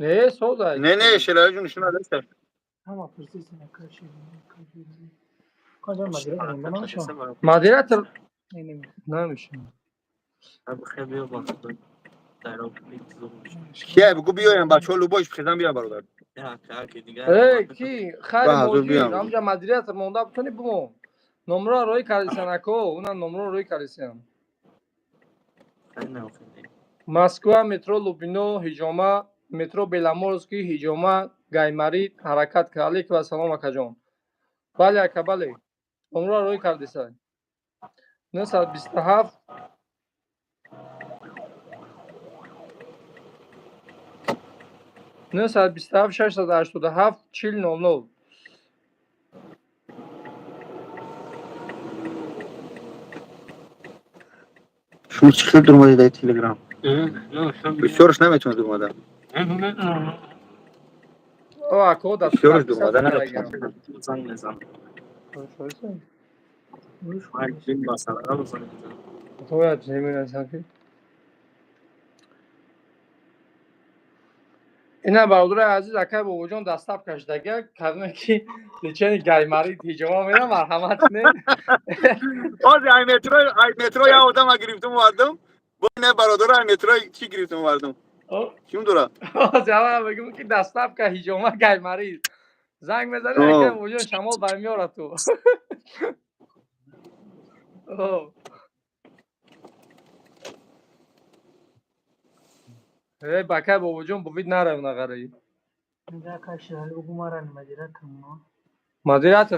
не сода не Шералӣ ҷон нишон дадиста модератор намешавад кия бигӯ биёям бачаҳо лубоиш бихезан бия бародар ки хайр модир ҳамҷа модератор монда бутони бимон номеро роӣ кардесан ако уна номеро роӣ кардесам Москва метро Лубино ҳиҷома метро Беломорский ҳиҷома гаймарид ҳаракат кард алейкум ассалом акаҷон бале ака бале номеро роӣ кардеса 927 927 687 4000. شما چقدر درمایی در تلگرام؟ بسیارش نمیتونه درماده. او اکو در بسیارش تاکسی درماده تلگرام. نمیتونه. تو یا چه صافی. اینا برادر عزیز اکای با وجود دستاب کشیدگی کردن که لیچن گایماری تیجوا میرم مرحمت نه. باز ای مترو یا آدم گرفتم واردم. با نه برادر ای مترو چی گرفتم واردم. کیم دورا؟ جواب بگم که دستاب که هیجوما گایماری. زنگ میزنه اکای وجود شمال برمیاره تو. ای بکای با وجود بوید نره نگاری. میگه کاش حالی بگو ما را مدیریت کنم. مدیریت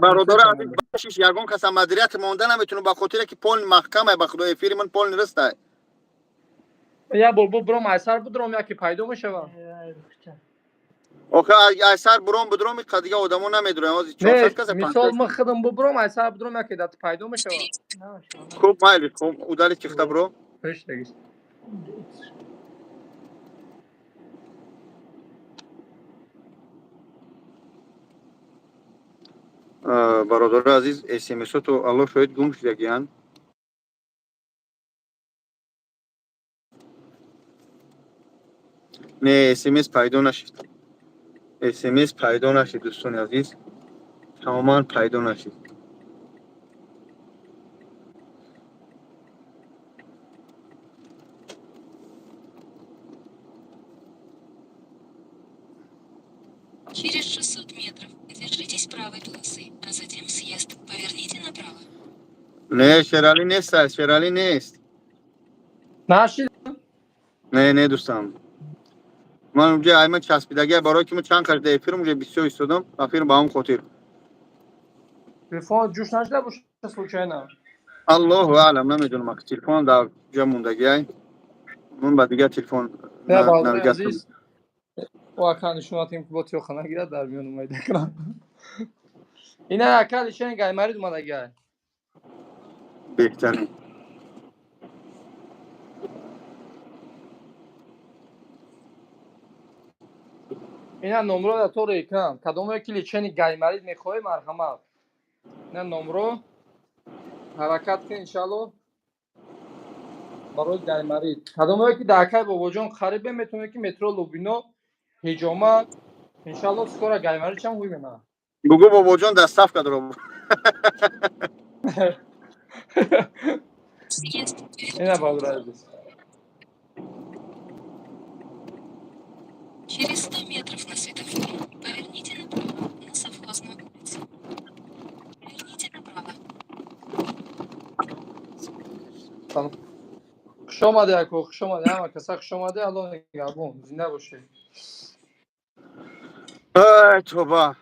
برادر عزیز باشیش یگان کس مدیریت مونده نمیتونه با خاطر که پول محکمه به خدای فیر من پول نرسته. یا بولبول برام اثر بدرم یا که پیدا میشه و آخه اثر برام بدرم قدیگه آدمو نمیدونه از 400 کس مثال ما خودم برام اثر بدرم یا که دات پیدا میشه و خوب مایلی خوب اودالی چخته برو پیش دیگه برادر عزیز اس ام اس تو الله شاید گم شده گیان نه اس ام اس پیدا نشد اس ام اس پیدا نشد دوستان عزیز تماما پیدا نشد Через 600 метров держитесь правой полосы, а затем съезд. Поверните направо. نه شرالی نیست شرالی نیست ناشید نه دوستان من اونجا ایمن چسبیدگی برای که من چند خرید فیلم اونجا 20 ایستادم اخیر با هم خاطر تلفن جوش نشده باشه случайно الله اعلم نمیدونم که تلفن در جا موندگی من بعد دیگه تلفن نه برادر نویگیت عزیز واقعا شما تیم که با تو خانه گیرد در میون اومده کنم اینا اکل چنین گایماری اومده گای بهترین اینا نمره در تو ریکن کدوم یکی چنین گایماری میخوای مرحمت اینا نمره حرکت کن انشالله برای گایماری کدوم یکی دکای با وجون خریبه میتونه که مترو لوبینو هیجوما انشالله سکورا گایماری چم ہوئی بنا بگو بابا جان دستاف کدرو اینا برادر عزیز Через 100 метров на светофоре поверните направо на совхозную улицу. Поверните направо. خوش آمده اکو خوش آمده همه کسا خوش آمده الله نگهبون زنده باشه ای توبه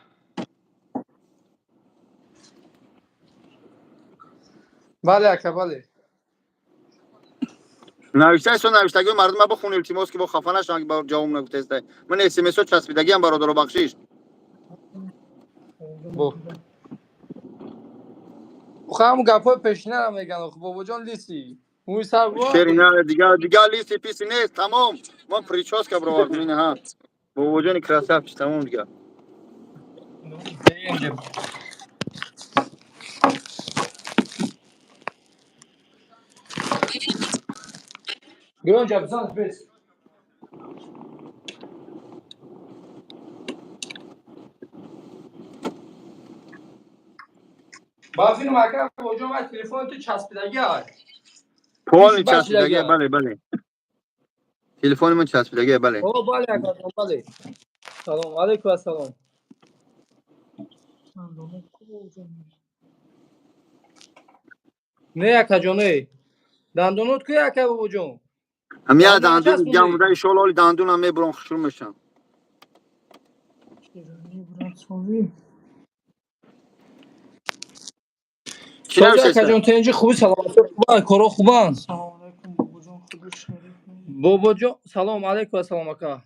بله اکا بله نوشته سو نوشتگی مردم ما بخون التماس که با خفه نشن که با جواب نگفته من اس ام اس چسبیدگی هم برادر بخشش بو خواهم گپای پیشینه رو میگن خب بابا جان لیستی موی سر بوا شیر نه دیگه لیست پیسی نیست تمام من پریچاس که برو واردم اینه ها بابا جان کراساف چی تمام دیگه گرون جا بزن بیس با فیلم اکا بابا جان باید تلفون تو چسبیدگی های پول چسبیدگی بله بله تلفن من چسبیدگی بله او بله اکا بله سلام علیکم السلام نه اکا جانه دندونوت که اکا بابا جان هم یاد دندون جامده شلال دندون هم میبرم خشور میشم کی سوزی نوشته اکا جان تنجی خوبی سلامتی خوبه کارو خوبن سلام علیکم بابا جان خدا شریف بابا جان سلام علیکم السلام اکا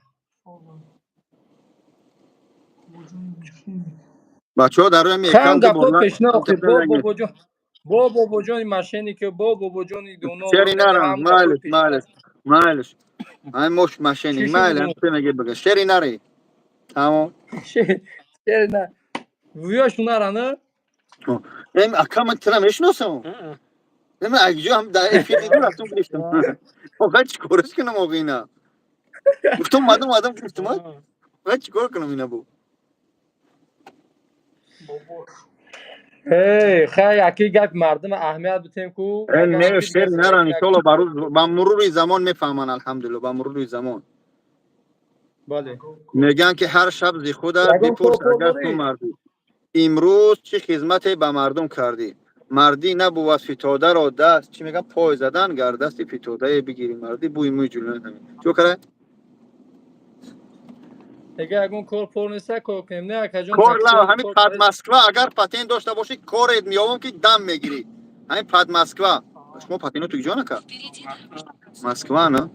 بچه‌ها در روی خیلی میکند گپا بالا پیش ناخی انتظار نگیر. با بابا جان ماشینی که با بابا جان دونا شری رو نرم هم گپا پیش مالش این مش ماشینی چی شو مال هم بگم میگه بگه شری نری تمام شیر نه ویا شونا نه این اکام ترامش نوسم من اگه هم در افیدی دو رفتم گرفتم واقعا چیکارش کنم موقع اینا گفتم مادم گفتم واقعا چیکار کنم اینا بو ای خیلی اکی گپ مردم اهمیت بتیم کو این اگر هم نه که دیگه شری نرانی تو بارو با مرور زمان میفهمن الحمدلله با مرور زمان بله میگن که هر شب زی خودت یگان بپرس کوپور اگر تو داری مردی امروز چه خدمتی به مردم کردی مردی نبود فتاده را دست چی میگن پای زدن گرد دست فتاده بگیری مردی بوی موی جلو نمی چو کرد دیگه یگان کوپور نیست کو کنیم نه اکا جان کار لا تکچه همین کور پد مسکوا اگر پاتین داشته باشی کارت میاوم که دم میگیری همین پد مسکوا شما پاتینو تو جا نکرد مسکوا نه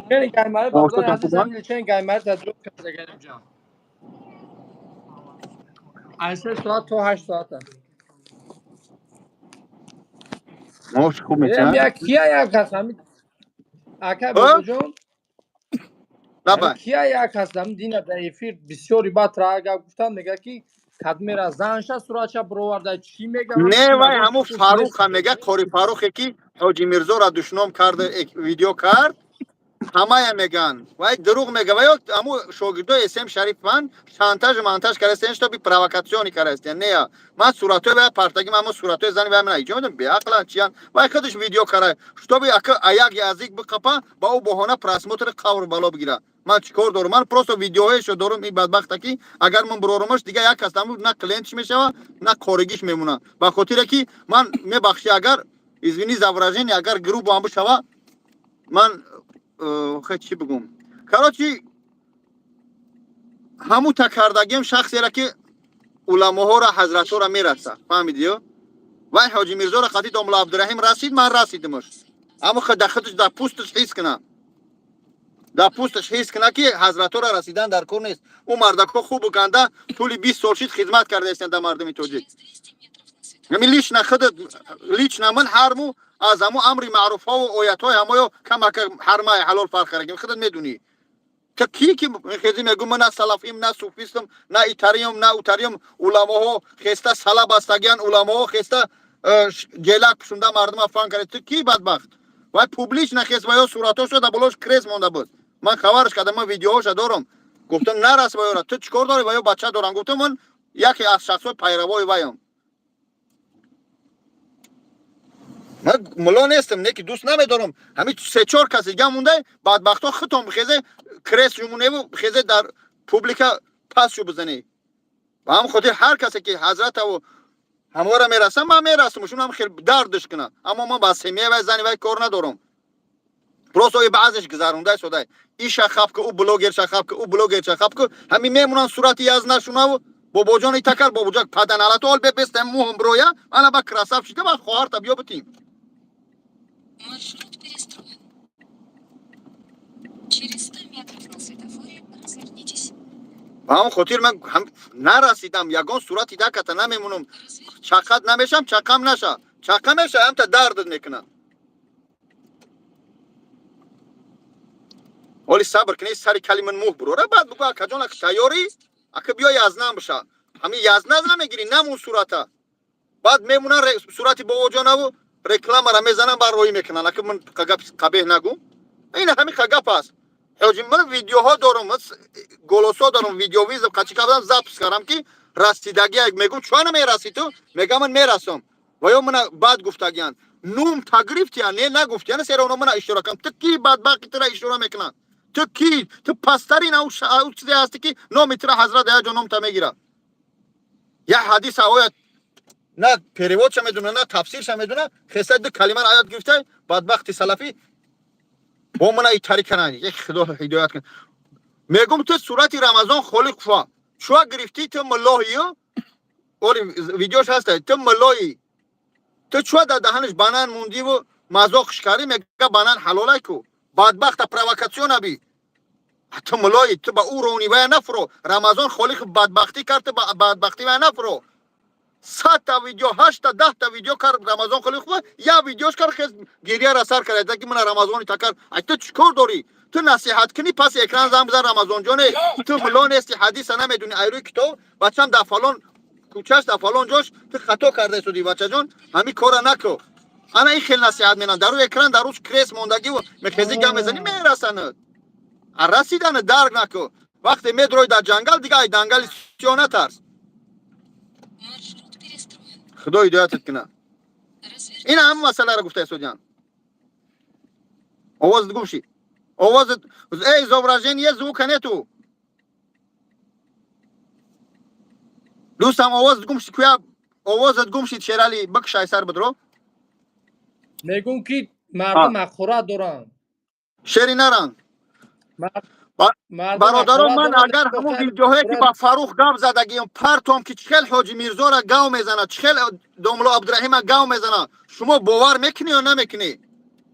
چین گایماری بابزای ماشتم عزیزم خوبه لیچین گایماری تدرک کرده گرم جان 8 ساعت تو 8 ساعت ماش خوب هم میتن یک کیا یک هست همین اکا بابا ها جان همین لبا کیا یک هست همین دینا در افیر بسیاری بات را اگه گفتن میگه که کدمی را زنشا سراچا برورده چی میگه هم نه چی وای مردم همو چطور نیست فاروق هم میگه کاری فاروقی که حاجی میرزا را دشنام کرده ویدیو کرد همه میگن وای دروغ میگه وای امو شاگردای اسم شریف من شانتاژ مانتاژ کرده تا بی پرووکاسیونی کرده نه من صورتو به پرتگی من صورتو زنی به من ایجا میدم به عقل چیان وای خودش ویدیو کرده що би аяк язик بقپا با او بهونه просмотр قور بالا بگیره من چیکار دارم من просто ویدیوهاشو دارم این بدبخت کی اگر من برارمش دیگه یک کس نه کلینتش میشوه نه کارگیش میمونه به خاطر کی من میبخشی اگر извини за выражение اگر گروه با هم بشوه من خیلی چی بگم کراچی همو تکردگیم شخصی را که علماها را حضرت ها را میرسه فهمیدیو وای حاجی میرزا را خطی داملا عبدالرحیم رسید من رسیدمش اما خود خودش در پوستش حس کنه در پوستش حس کنه که حضرت ها را رسیدن در کار نیست اون مردک ها خوب و گنده طول 20 سال شد خدمت کرده هستند در مردم توجیه همین لیش نخد لیش نمن حرمو از همو امر معروف ها و آیت های همو کمک حرمه حلال فرق کرده خودت میدونی که کی که خیلی میگم من نه سلفیم نه صوفیستم نه ایتاریم نه اوتاریم علماها خسته سلا بستگیان علماها خسته جلک پشونده مردم افغان کرد تو کی بدبخت وای پوبلیش نخست وای صورتاش در بلوش کریس مونده بود من خبرش کردم من ویدیوهاش دارم گفتم نرس وای تو چیکار داری وای بچه دارن گفتم من یکی از شخصای پیروای وایم من ملا نیستم نه که دوست نمیدارم همین سه چهار کسی دیگه مونده بدبختا خطم بخیزه کریس جمونه و بخیزه در پوبلیکا پس شو بزنی و هم خاطر هر کسی که حضرت و همواره میرسم من میرسمشون هم خیلی دردش کنه اما من با سمیه و زنی و کار ندارم پروسو بعضش گذرونده شده این شخاب که او بلوگر شخاب که او بلوگر شخاب که همین میمونن صورتی از نشونه و بابا جان تکر بابا جان پدن علت اول ببستم موهم برویا انا با کراساف شده با خواهر تا بیا بتیم Маршрут перестроен. Через 100 метров на светофоре развернитесь. هم خاطر من هم نرسیدم یگان صورتی ده کتا نمیمونم چقدر نمیشم چقم نشه چقم میشه هم تا درد میکنه ولی صبر کنی سری کلمه موه بروره بعد بگو اکا جان اکا تیاری اکا بیا یزنم بشه همین یزنه نمیگیری نمون صورته بعد میمونن صورتی با جانه و رکلام را میزنن بر روی میکنن اکا من قبیه نگو این همین گپ است حاجی من ویدیوها دارم گلوسا دارم ویدیو ویز قچی کردم زاپس کردم که رسیدگی میگم چون نمیرسی تو میگم من میرسم و یا من بعد گفتگیان نوم تگریفتی نه نگفتی نه سر اونم من اشتراکم تو کی بدبختی ترا اشتراک میکنن تو کی تو پسترین او چیزی هستی که نام ترا حضرت یا جنم تا میگیره یا حدیث آیت نه پریوادش میدونه نه تفسیرش میدونه خسته دو کلمه آیات گفته بدبخت سلفی با من ای طریق کنن یک خدا هدایت کن میگم تو صورت رمضان خالق شو شو گرفتی تو ملاهی اور ویدیوش هست تو ملاهی تو چو در دهنش بانان موندی و مذاقش کردی میگه بانان حلاله کو بدبخت پرووکاسیون ابی تو ملای تو با او رونی و نفرو رمضان خالق بدبختی کرد با بدبختی و نفرو 100 تا ویدیو 8 تا 10 تا ویدیو کرد رمضان خالق و یا ویدیوش کرد خیز گریه را سر کرد که من رمضان تا کرد تو چیکار داری تو نصیحت کنی پس اکران زنگ بزن رمضان جان تو ملان هستی حدیث نمیدونی ایروی کتاب بچم در فلان کوچه‌اش در فلان جاش تو خطا کرده شدی بچه جان همین کارا نکو انا این خیلی نصیحت میکنم در روی اکران در روش کریس موندگی و مخزی گم میزنی میرسند رسیدن درک نکو وقتی میدروی در جنگل دیگه ای دنگل چیو نترس خدا هدایتت کنه این هم مسئله را گفته سودیان آواز گم شی آواز ای زوبراژن یه زو کنه تو دوستم آواز گم شی کویا آوازت گم شید شیرالی بکشای سر بدرو میگم که مردم اخورت دارن شری نرن مردم برادران اخورت من دارن اگر همون ویدیوهایی که با فاروق گام زدگیم پرتم که چخل حاجی میرزا را گاو میزنه چخل دوملو عبدالرحیم گاو میزنه شما باور میکنی یا نمیکنی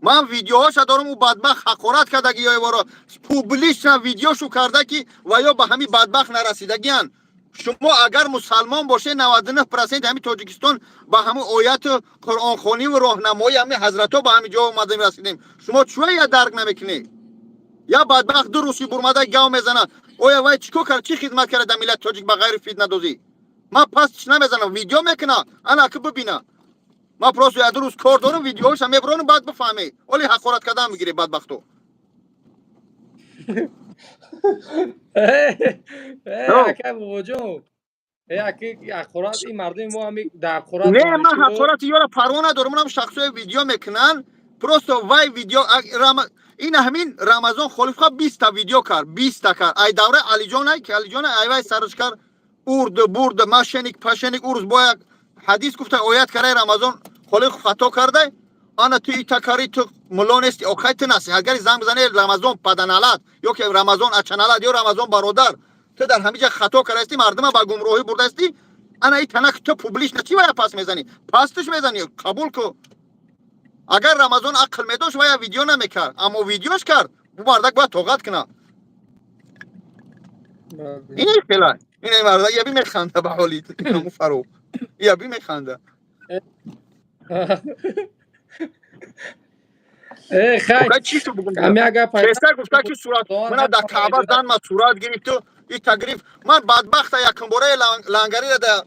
من ویدیوهاش دارم او بدبخت حقارت کردگی یا وارا پوبلیش ویدیوشو کرده که و یا به همین بدبخت نرسیدگیان شما اگر مسلمان باشه 99% همین تاجیکستان با همون آیت قرآن خوانی و راهنمایی همین حضرتا با همین جا اومدیم رسیدیم شما چوه یا درک نمیکنی یا بدبخت دو روسی برمده گاو میزنه اویا وای چیکو کرد چی خدمت کرده ملت تاجیک به غیر فتنه دوزی من پس نمیزنم ویدیو میکنه انا که ببینه ما پروسو یاد روز کار دارم ویدیوش هم میبرونم بعد بفهمی ولی حقارت کردن میگیری بدبختو اکه بابا جون اکه اخورت این مردم ما هم در اخورت نه دارن من حقارت یارا پروانه دارم منم شخصی ویدیو میکنن پروسو وای ویدیو این همین رمضان خلیفه 20 تا ویدیو کرد 20 تا کرد ای دوره علی جان ای که علی جان ای وای سرش کرد اورد برد ماشینیک پاشینیک اورز باید حدیث گفته آیت کرده رمضان خالق خطا کرده آن تو ایتکاری تو ملونستی اوقات نصیحتگری زنگ بزنه رمضان پدنالات یا که رمضان اچنالات یا رمضان برادر تو در همه جا خطا کردی مردم با گمراهی بردستی انا ای تنک تو پوبلیش نچی وای پاس میزنی پاستش میزنی قبول کو اگر رمضان عقل میداشت وای ویدیو نمیکرد اما ویدیوش کرد بو مردک باید توقت کنه این خیلی این مردک یبی میخنده به حالی اینو فرو یبی میخنده خیلی چی تو بگم کمی اگر کیسه گفته که صورت من در کعبه زن ما صورت گرفت این تگریف من بدبخت یکم باره لنگری را در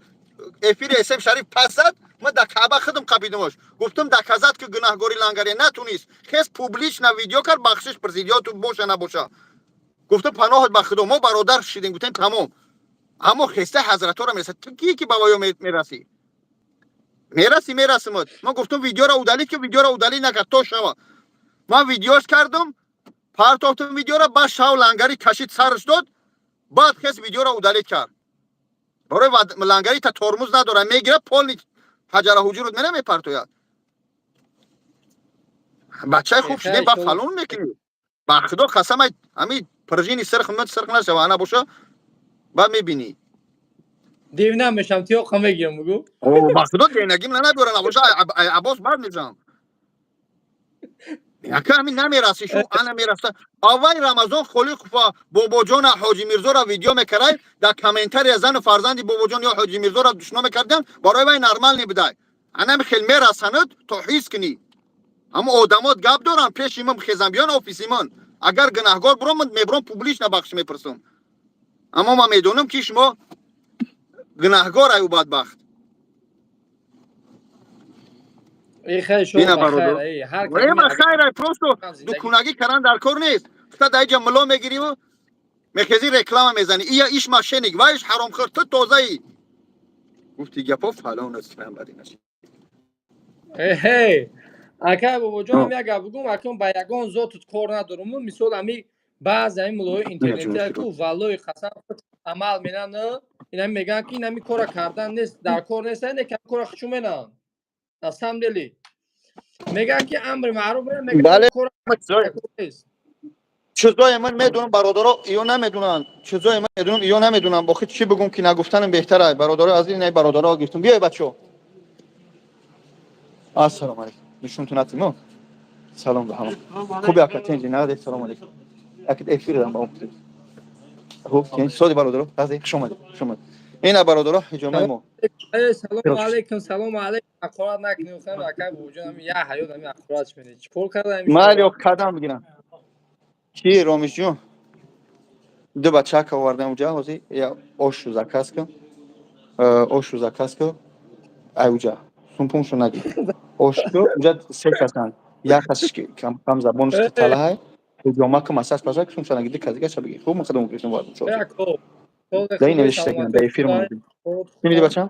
افیر اسم شریف پس زد من در کعبه خودم قبیدمش گفتم در کزد که گناهگاری لنگری نتونیست خیس پوبلیش نه ویدیو کرد بخشش پرزیدیاتو باشه نباشه گفتم پناهت به خدا ما برادر شدیم گفتم تمام اما خسته حضرت ها را میرسد تو کی که بابایا میرسی میرسیم من گفتم ویدیو را اودالی که ویدیو را اودالی نکرد تو شما من ویدیوش کردم پرتافتم ویدیو را با شاو لنگری کشید سرش داد بعد خیس ویدیو را اودالی کرد برای لنگری تا ترمز نداره میگیره پول حجر حجور رو نمیپرتوید بچه خوب شده با فلون میکنی با خدا قسم همین پرژینی سرخ نشوه انا باشه بعد میبینی دیو نمیشم تیو خم بگیرم بگو او با خدا دینگیم نبیاره نباشه عباس بعد میزم یکه همین نمیرسی شو انا میرسته اول رمضان خالی خوفا بابا جان حاجی میرزا را ویدیو میکرد در کامنتری زن فرزند بابا جان یا حاجی میرزا را دشمن میکردن برای وای نرمال نمیدای انا میخیل میرسند تو حس کنی اما آدمات گپ دارن پیش امام خزم بیان آفیسیمان اگر گناهگار برام من میبرم پوبلیش نبخش میپرسم اما ما میدونم که شما گناهگار ایو بدبخت ای خیلی شما بخیر ای هر کمی ما خیر پروستو دکونگی کردن در کار نیست تا دایجا ملو میگیری و میخزی رکلام میزنی یا ایش ماشینیک وایش حرام خور تو تازه ای گفتی گپا فلان است من بدی نشی هی اکه بابا جان یک بگم اکنون با یگان ذات کار ندارم مثال امی بعض این ملوی اینترنتی کو والله قسم عمل میکنن اینا میگن که اینا می کار کردن نیست در کار نیست نه که کار خشم میکنن قسم دلی میگن که امر معروف میگن بله کار نیست چیزای من میدونم برادرها ایو نمیدونن چیزای من میدونم ایو نمیدونن با خود چی بگم که نگفتنم بهتره برادرها از این برادرها گفتم بیای بچو السلام علیکم نشونتون اتیمو سلام به همه خوبی اکاتین جناب سلام علیکم اكيد افيرم با خوب که سودی برادر قضیه شما اینا برادر جمعه ما سلام علیکم سلام علیکم اخوات نکنیم خیلی اکای بوجون هم یه حیات هم اخواتش میده چیکار کرده همیشه مالی قدم بگیرم کی رامیش جون دو بچه که آوردم اونجا حاضی یا آش رو زکاس کن آش رو زکاس کن اونجا سومپونشو نگی آش رو اونجا سه کسان یک کسیش که کم زبانش تله های جامعه که مساس پاسا که سومشو نگی دیگه چه بگی خوب مقدم میکنیم وارد شد یکو تو دایی خوبی نوشته کنم سلامتی دایی فیرم خوبه اومدیم چی بچه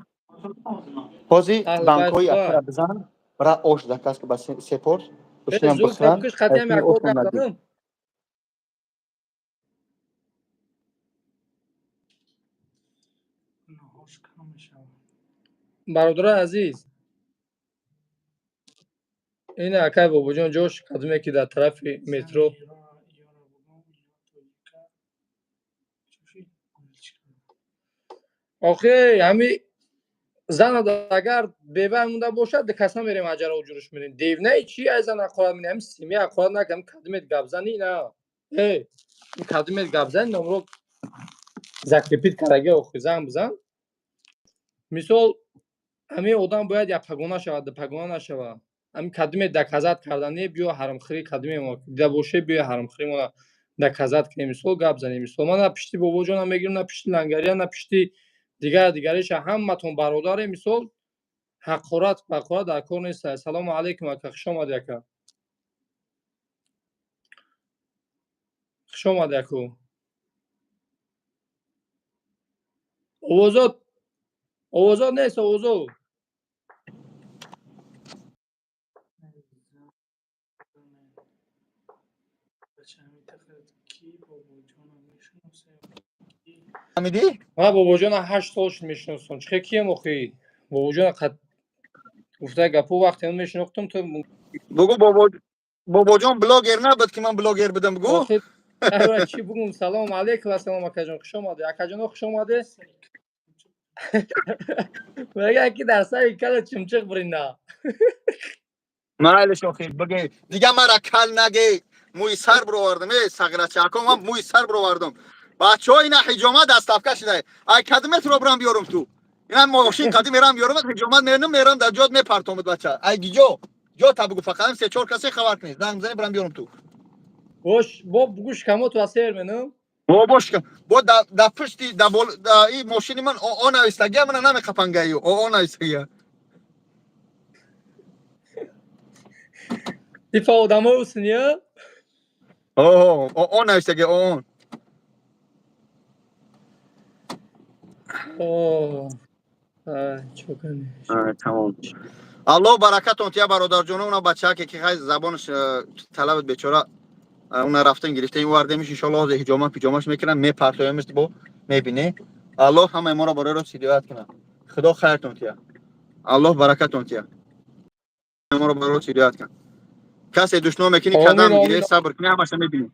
حاضی اهل بیت بانکوی خوبه اکر بزن برای آش زکاس که بس سپورت بشینم زود بخرن پاپکش قدیم این یکو آش رو نگی نزدم نهاش کم میشم. برادر عزیز این اکای بابا جوش قدیمی که در طرف مترو آخه همین زن اگر بیوه مونده باشد کسا میریم اجرا و جورش میریم دیونه چی از زن اخواد میریم سیمی اخواد نکم قدیمت گبزنی نه ای این قدیمت گبزن نمرو زکرپیت کرگه آخه زن بزن مثال همین آدم باید یا پگونه شود پگونه نشود همین قدیمت دکازت کردنی بیا حرم خری قدیمی ما دیده باشه بیا حرم خری ما دکازت کنیم مثال گبزنیم مثال ما نپشتی بابا جانم میگیرم نپشتی لنگریا نپشتی دیگریش همتون برادر مثال حقارت بقارت در کار نیست سلام علیکم اکا خوش آمدی اکا خوش آمدی اکو اوازات نیست اوازات بچه همین تقدر کی بابا جانم میشناسه کی فهمیدی ما بابا جان 8 سالش میشناسم چه کیه مخی بابا جان قد گفته گپو وقتی اون میشناختم تو بگو بابا جان بلاگر نبود که من بلاگر بدم بگو آخه اول چی بگم سلام علیکم و سلام اکا جان خوش آمدی اکا جان خوش آمدی میگه کی در سر کله چمچق بریندا معلش آخی بگی دیگه مرا کل نگی موی سر برآوردم سگرا چاکم من موی سر برآوردم بچه ها اینا حجامت دستافکه شده ای کدمت رو برام بیارم تو اینا ماشین قدیم میرم بیارم حجامت میرم در جاد میپرتامد بچه ای گیجو جو تا بگو فقط سه چهار کسی خبر کنید زنگ بزنی برام بیارم تو باش با بگوش کمو تو اسیر منم باباش کن با دا پشتی دا این ماشین من آن ایستگی من نمیخپنگه آن ایستگی دیفا آدم ها حسنیه آن ایستگی آن اوه چوکنی تمام الله برکتون تیا برادر جون اون بچه که خیلی زبانش طلبت بیچاره اون رفتن گرفته این ورده میشه ان شاء الله حجامت پیجامش میکنن میپرتایم با میبینی الله همه ما رو برای رو هدایت کنه خدا خیرتون تیا الله برکتون تیا ما رو برای رو هدایت کنه کسی دشمن میکنی آمین قدم میگیره آمین صبر کنی همش میبینی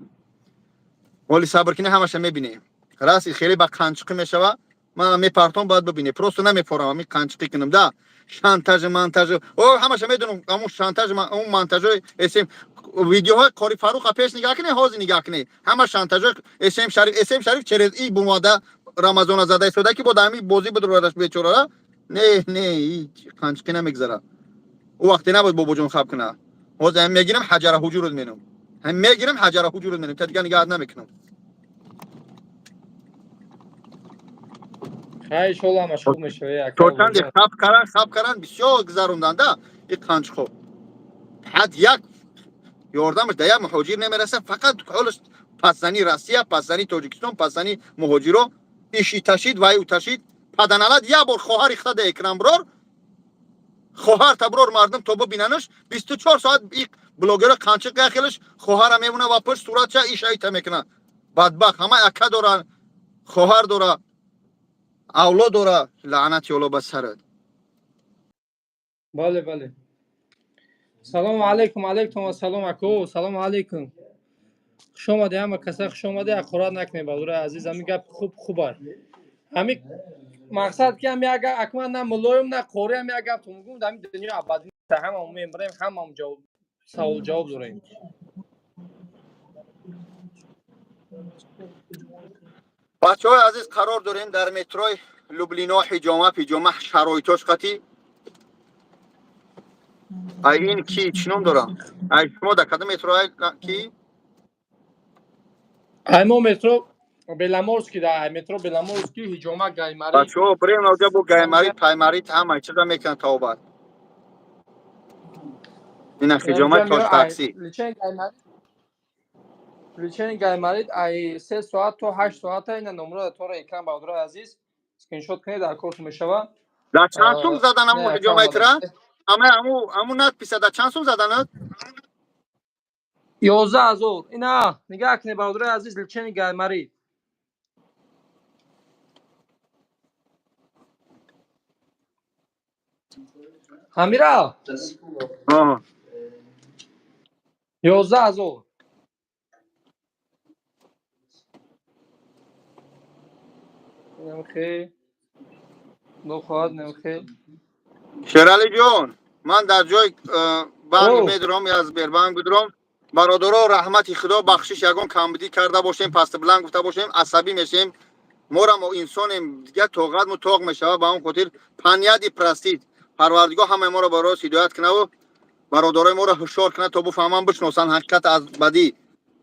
ولی صبر کنی همش میبینی راست خیلی با قنچقی میشوه من میپرتم باید ببینی پروستو نمیپرم می قنچقی کنم ده شانتاژ مانتاژ او همش میدونم همون شانتاژ اون مانتاژ اسم ویدیوهای قاری فاروق پیش نگاه کنی حاضر نگاه کنی همه شانتاژ اسم شریف چرز ای بوماده رمضان زاده شده که با دامی بازی بدرورش بیچاره نه ای قنچقی نمیگذره او وقتی نباید بابا جون خب کنه حاضر میگیرم حجر حجور مینم هم میگیرم حجر حجور مینم تا دیگه نگاه نمیکنم خیلی شغل همش خوب میشه یکای چند بوجان خب کردن بسیار گذروندن ده این قنچ خوب حد یک یاردمش در یک مهاجر نمیرسه فقط حالش پسنی روسیه پسنی تاجیکستان پسنی مهاجرو ایشی تشید و ایو تشید پدنالد یک بار خواهر خود اکرام برار خواهر تبرار مردم تو ببیننش 24 ساعت این بلاگر قنچق خیلش خواهر میمونه و پشت صورت چه ایش ایت میکنه بدبخت همه اکا داره خواهر داره اولاد داره لعنت یالا به سرت بله بله سلام علیکم علیکم و سلام اکو سلام علیکم خوش آمده همه کسا خوش آمده اخورات نکنی برادر عزیز همین گپ خوبه همین مقصد که هم یک اکمن نه ملایم نه قوری هم یک گپ تو میگم در دنیا ابدی نیست همه هم میمریم همه هم جواب سوال جواب داریم بچه های عزیز قرار داریم در متروی لوبلینا پیجامه شرایطاش قطی این کی چنون دارم ای شما در کدام متروی کی Аймо метро Беломорский да, метро Беломорский, ҳиҷома Гаймарӣ. بچه ها بریم اونجا با گایماری پایماری همه چیزا میکنن تا بعد این خیجامه تاش تاکسی Личени Гаймарӣ ай 3 соат то 8 соат ина номра тора экран баҳодирои азиз скриншот кунед дар корту мешава. در چند سوم زدن همون خیجامه تره همون надписа در چند سوم زدن 11000 ина нигоҳ кунед баҳодирои азиз личени Гаймарӣ. Амира 11000 نمخی نخواهد نمخی شرالی جون من در جای بانک میدرم یا از بیربانک بدرم برادرها رحمت خدا بخشش یگان کمبودی کرده باشیم پست بلند گفته باشیم عصبی میشیم ما را ما انسانیم دیگه طاقت مو طاق میشوه با اون خاطر پنیادی پرستید پروردگار همه ما را به راست هدایت کنه و برادرای ما را هوشیار کنه تا بفهمن بشناسن حقیقت از بدی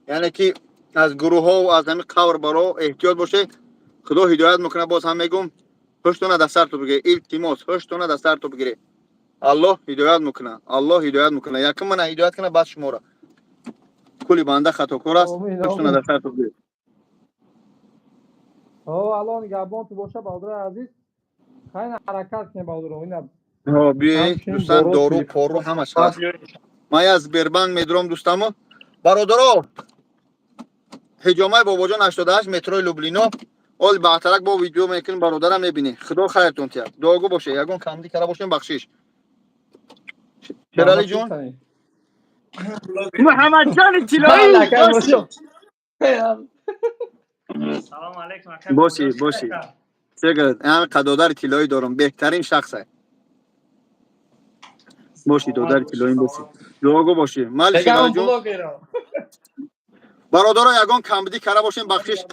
یعنی که از گروه ها و از همین قبر برا احتیاط باشه خدا هدایت میکنه باز هم میگم هشتونه دستر تو بگیره التماس هشتونه دستر تو بگیره الله هدایت میکنه الله هدایت میکنه یکم من هدایت کنه بعد شما را کلی بنده خطاکار است هشتونه دستر تو بگیره الان نگهبان تو باشه بهادر عزیز خیلی حرکت کنه بهادر اینا بیایید دوستان دارو پارو همش هست من از بربند میدرم دوستامو برادرها حجامه باباجان 88 مترو لوبلینا اول بعترک با ویدیو میکنیم برادرم میبینی خدا خیرتون تیا دعاگو باشه یگون کمدی کرده باشیم بخشش شرالی جون محمد جان تیلایی سلام علیکم باشی چقدر من قدادر تیلایی دارم بهترین شخصه باشی دادر تیلایی باشی دعاگو باشه مال شرالی جون برادرها یگان کمدی کرده باشیم بخشش